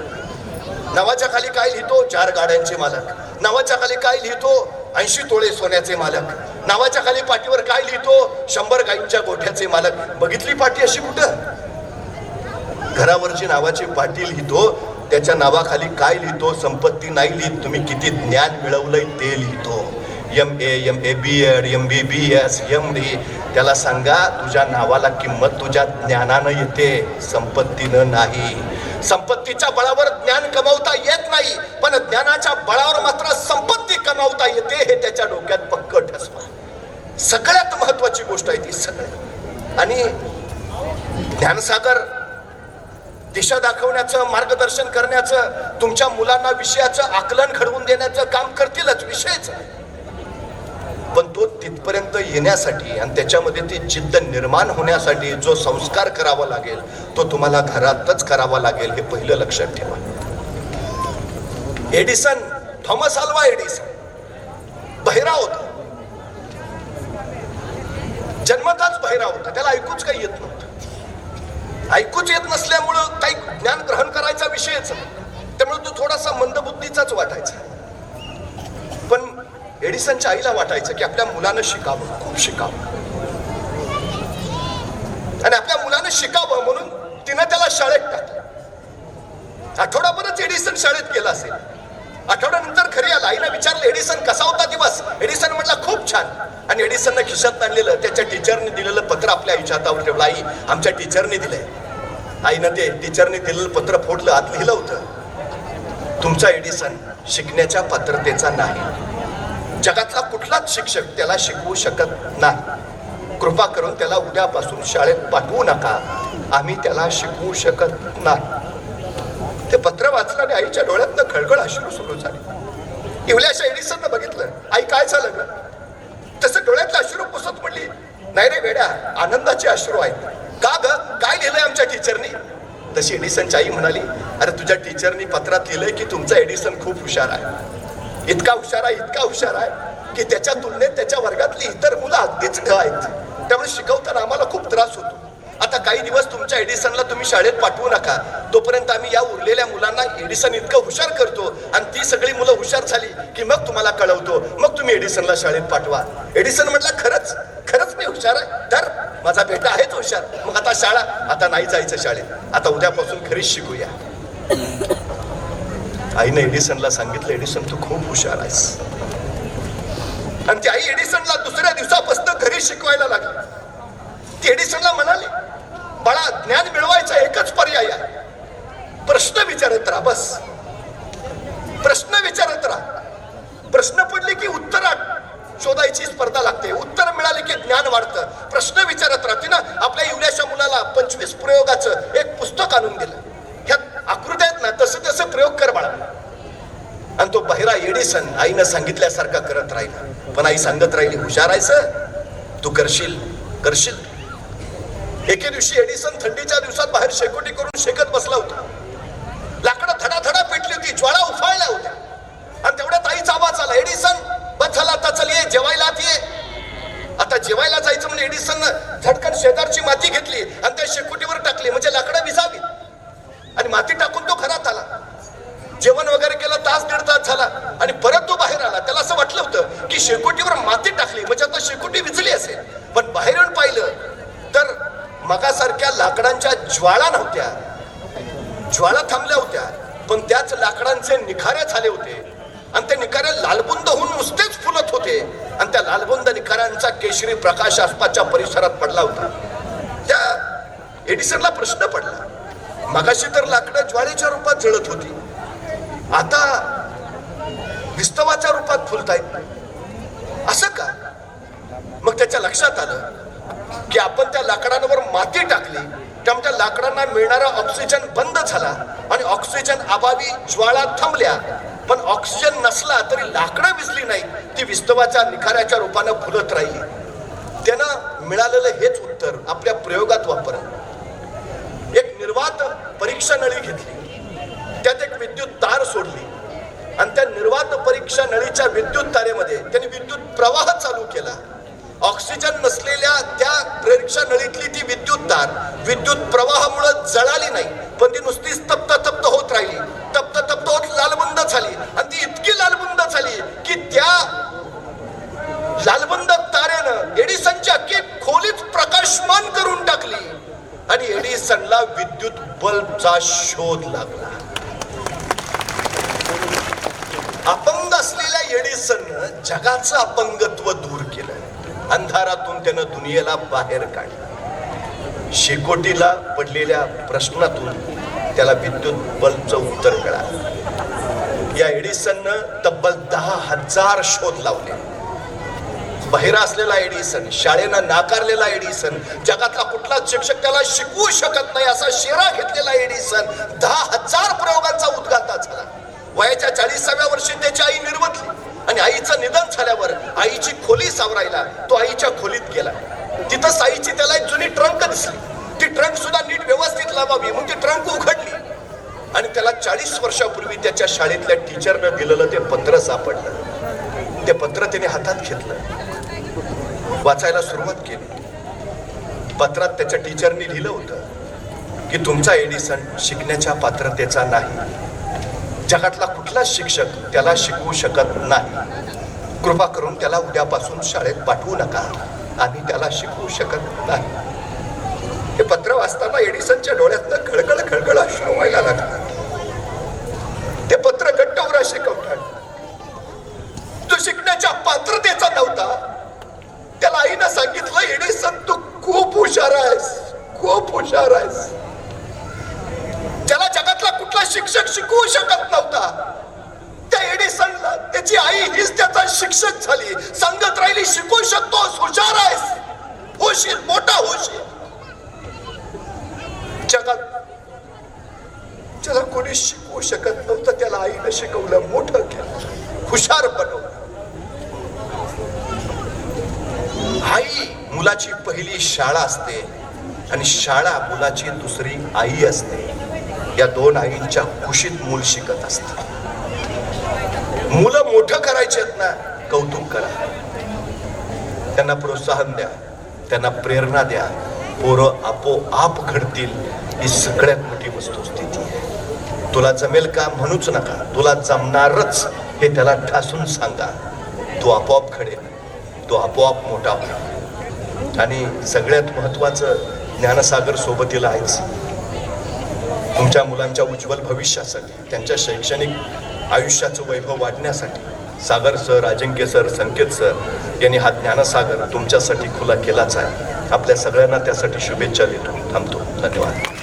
S1: नावाच्या खाली काय लिहितो, 4 गाड्यांचे मालक. नावाच्या खाली काय लिहितो, 80 तोळे सोन्याचे मालक. नावाच्या खाली पाठीवर काय लिहितो, 100 गायींच्या गोठ्याचे मालक. बघितली पाठी अशी कुठं? घरावरची नावाची पाटी लिहितो, त्याच्या नावाखाली काय लिहितो, संपत्ती नाही लिहित, तुम्ही किती ज्ञान मिळवलंय ते लिहितो. MA MA BEd MBBS MD, त्याला सांगा तुझ्या नावाला किंमत तुझ्या ज्ञानानं येते, संपत्तीनं नाही. संपत्तीच्या बळावर ज्ञान कमावता येत नाही, पण ज्ञानाच्या बळावर मात्र संपत्ती कमावता येते, हे त्याच्या डोक्यात पक्क ठसवा. सगळ्यात महत्वाची गोष्ट आहे ती सगळ्यात. आणि ज्ञानसागर दिशा दाखवण्याचं, मार्गदर्शन करण्याचं, तुमच्या मुलांना विषयाचं आकलन घडवून देण्याचं काम करतीलच, विषयच. पण तो तिथपर्यंत येण्यासाठी आणि त्याच्यामध्ये ती जिद्द निर्माण होण्यासाठी जो संस्कार करावा लागेल तो तुम्हाला घरातच करावा लागेल, हे पहिलं लक्षात ठेवा. एडिसन, थॉमस अल्वा एडिसन बहिरा होता, जन्मताच बहिरा होता, त्याला ऐकूच काही येत नव्हतं. ऐकूच येत नसल्यामुळं काही ज्ञान ग्रहण करायचा विषयच नाही, त्यामुळे तो थोडासा मंदबुद्धीचाच वाटायचा. पण एडिसनच्या आईला वाटायचं की आपल्या मुलानं शिकावं, खूप शिकावं, आणि आपल्या मुलानं शिकावं म्हणून तिनं त्याला शाळेत टाकलं. आठवडाभरच एडिसन शाळेत गेला असेल. आठवड्यानंतर घरी आला, आईनं विचारलं एडिसन कसा होता दिवस. एडिसन म्हटला खूप छान. आणि एडिसननं खिशात आणलेलं त्याच्या टीचरने दिलेलं पत्र आपल्या आईच्या हातावर ठेवलं. आई, आमच्या टीचरने दिलंय. आईनं ते टीचरने दिलेलं पत्र फोडलं, आत लिहिलं होतं, तुमचा एडिसन शिकण्याच्या पात्रतेचा नाही, जगातला कुठलाच शिक्षक त्याला शिकवू शकत नाही, कृपा करून त्याला उद्यापासून शाळेत पाठवू नका, आम्ही त्याला शिकवू शकत नाही. ते पत्र वाचलं आणि आईच्या डोळ्यातनं खळखळ अश्रू सुरू झाले. इवल्याशा एडिसननं बघितलं, आई काय झालं ग. तसं डोळ्यातलं अश्रू पुसत म्हणली, नाही रे वेड्या, आनंदाचे अश्रू आहेत. का ग, काय लिहिलंय आमच्या टीचरनी. तशी एडिसनची आई म्हणाली, अरे तुझ्या टीचरनी पत्रात लिहिलंय की तुमचा एडिसन खूप हुशार आहे, इतका हुशार आहे, इतका हुशार आहे की त्याच्या तुलनेत त्याच्या वर्गातली इतर मुलं अगदीच ढ आहेत, त्यामुळे शिकवताना आम्हाला खूप त्रास होतो. आता काही दिवस तुमच्या एडिसनला तुम्ही शाळेत पाठवू नका, तोपर्यंत आम्ही या उरलेल्या मुलांना एडिसन इतकं हुशार करतो आणि ती सगळी मुलं हुशार झाली की मग तुम्हाला कळवतो, मग तुम्ही एडिसनला शाळेत पाठवा. एडिसन म्हटला, खरंच खरंच मी हुशार आहे, तर माझा बेटा आहेच हुशार, मग आता शाळा, आता नाही जायचं शाळेत, आता उद्यापासून घरीच शिकूया. आईने एडिसनला सांगितलं, एडिसन तू खूप हुशार आहेस. आणि ती आई एडिसनला दुसऱ्या दिवसापासून घरी शिकवायला लागली. ती एडिसनला म्हणाली, बाळा, ज्ञान मिळवायचा एकच पर्याय आहे, प्रश्न विचारत राहा, बस प्रश्न विचारत राहा. प्रश्न पडले की उत्तर शोधायची स्पर्धा लागते, उत्तर मिळाले की ज्ञान वाढतं. प्रश्न विचारत राहा. तिनं आपल्या इवल्याशा मुलाला 25 प्रयोगाचं एक पुस्तक आणून दिलं. ह्यात आकृत्या आहेत ना, तसं तसं प्रयोग कर बाळा. आणि तो बहिरा एडिसन आईनं सांगितल्यासारखा करत राहिला. पण आई सांगत राहिली, हुशार आहेस, तू करशील करशील. एके दिवशी एडिसन थंडीच्या दिवसात बाहेर शेकोटी करून शेकत बसला होता. लाकडं धडाधडा पेटली होती, ज्वाळा उफाळल्या होत्या. आणि तेवढ्यात आईचा आवाज आला, एडिसन बस झाला, आता चल ये जेवायला ये. आता जेवायला जायचं म्हणजे एडिसन झटकन शेजारची माती घेतली आणि त्या शेकोटीवर टाकली, म्हणजे लाकडं विजावी. आणि माती टाकून तो घरात आला. जेवण वगैरे केलं, तास दीड तास झाला आणि परत तो बाहेर आला. त्याला असं वाटलं होतं की शेकोटीवर माती टाकली म्हणजे आता शेकोटी विजली असेल. पण बाहेर येऊन पाहिलं तर मगासारख्या लाकडांच्या ज्वाळा नव्हत्या, ज्वाळा थांबल्या होत्या, पण त्याच लाकडांचे निखारे झाले होते. आणि ते निखारे लालबुंद होऊन नुसतेच फुलत होते. आणि त्या लालबुंद निखाऱ्यांचा केशरी प्रकाश आसपासच्या परिसरात पडला होता. त्या एडिसनला प्रश्न पडला, मगाशी तर लाकडं ज्वाळेच्या रूपात जळत होती, आता विस्तवाच्या रूपात फुलतायत, असं का. मग त्याच्या लक्षात आलं की आपण त्या लाकडांवर माती टाकली, त्यामुळे त्या लाकडांना मिळणारा ऑक्सिजन बंद झाला आणि ऑक्सिजन अभावी ज्वाळा थांबल्या. पण ऑक्सिजन नसला तरी लाकडं विजली नाही, ती विस्तवाच्या निखाऱ्याच्या रूपानं फुलत राहिली. त्यानं मिळालेलं हेच उत्तर आपल्या प्रयोगात वापरलं. एक निर्वात परीक्षा नळी घेतली, त्यात एक विद्युत तार सोडली आणि त्या निर्वात परीक्षा नळीच्या विद्युत तारेमध्ये त्यांनी विद्युत प्रवाह चालू केला. ऑक्सिजन नसलेल्या त्या परीक्षा नळीतली ती विद्युत तार विद्युत प्रवाहामुळे जळाली नाही, पण ती नुसती तप्त तप्त होत राहिली. तप्त तप्त होत लालबुंद झाली आणि ती इतकी लालबुंद झाली की त्या लालबुंद तारेनं एडिसनची अख्खी खोलीच प्रकाशमान करून टाकली आणि एडिसनला विद्युत बल्बचा शोध लागला. अपंग असलेल्या एडिसन एडिसननं जगाचं अपंगत्व दूर केलं, अंधारातून त्यानं दुनियेला बाहेर काढलं. शेकोटीला पडलेल्या प्रश्नातून त्याला विद्युत बल्बचं उत्तर मिळालं. या एडिसननं तब्बल 10,000 शोध लावले. बहिरा असलेला एडिसन, शाळेनं नाकारलेला एडिसन, जगातला कुठलाच शिक्षक त्याला शिकवू शकत नाही असा शेरा घेतलेला एडिसन 10,000 प्रयोगांचा उद्गाता झाला. वयाच्या 40व्या वर्षी त्याची आई निर्वतली आणि आईचं निधन झाल्यावर आईची खोली सावरायला तो आईच्या खोलीत गेला. तिथं आईची त्याला एक जुनी ट्रंक दिसली. ती ट्रंक सुद्धा नीट व्यवस्थित लावावी म्हणून ती ट्रंक उघडली आणि त्याला 40 वर्षापूर्वी त्याच्या शाळेतल्या टीचरनं दिलेलं ते पत्र सापडलं. ते पत्र त्याने हातात घेतलं, वाचायला सुरुवात केली. पत्रात त्याच्या टीचरनी लिहिलं होतं की तुमचा एडिसन शिकण्याच्या पात्रतेचा नाही. जगातला कुठलाच शिक्षक त्याला शिकवू शकत नाही. कृपा करून त्याला उद्यापासून शाळेत पाठवू नका, आम्ही त्याला शिकवू शकत नाही. हे पत्र वाचताना एडिसनच्या डोळ्यातनं खळखळ अश्रू व्हायला लागला. ते पत्र घट्ट उरा शिकवतात. तो शिकण्याच्या पात्रतेचा नव्हता. त्याला आईनं सांगितलं, एडिसन तू खूप हुशार आहेस, खूप हुशार आहेस. ज्याला जगातला कुठला शिक्षक शिकवू शकत नव्हता त्या एडिसनला त्याची आई हीच त्याचा शिक्षक झाली. सांगत राहिली, शिकवू शकतोस, हुशार आहेस, होशील, मोठा होशील. जगात ज्याला कोणी शिकवू शकत नव्हतं त्याला आईनं शिकवलं, मोठं केलं, हुशार बनवलं. आई मुलाची पहिली शाळा असते आणि शाळा मुलाची दुसरी आई असते. या दोन आईंच्या कुशीत मूल शिकत असत. मुलं मोठं करायचे आहेत ना, कौतुक करा, त्यांना प्रोत्साहन द्या, त्यांना प्रेरणा द्या. पोरं आपोआप घडतील. ही सगळ्यात मोठी वस्तुस्थिती आहे. तुला जमेल का म्हणूच नका, तुला जमणारच हे त्याला ठासून सांगा. तो आपोआप घडेल, तो आपोआप मोठा होईल. आणि सगळ्यात महत्वाचं, ज्ञानसागर सोबतीला आहेच. तुमच्या मुलांच्या उज्ज्वल भविष्यासाठी, त्यांच्या शैक्षणिक आयुष्याचं वैभव वाढण्यासाठी सागर सर, अजिंक्य सर, संकेत सर यांनी हा ज्ञानसागर तुमच्यासाठी खुला केलाच आहे. आपल्या सगळ्यांना त्यासाठी शुभेच्छा देतो. थांबतो. धन्यवाद.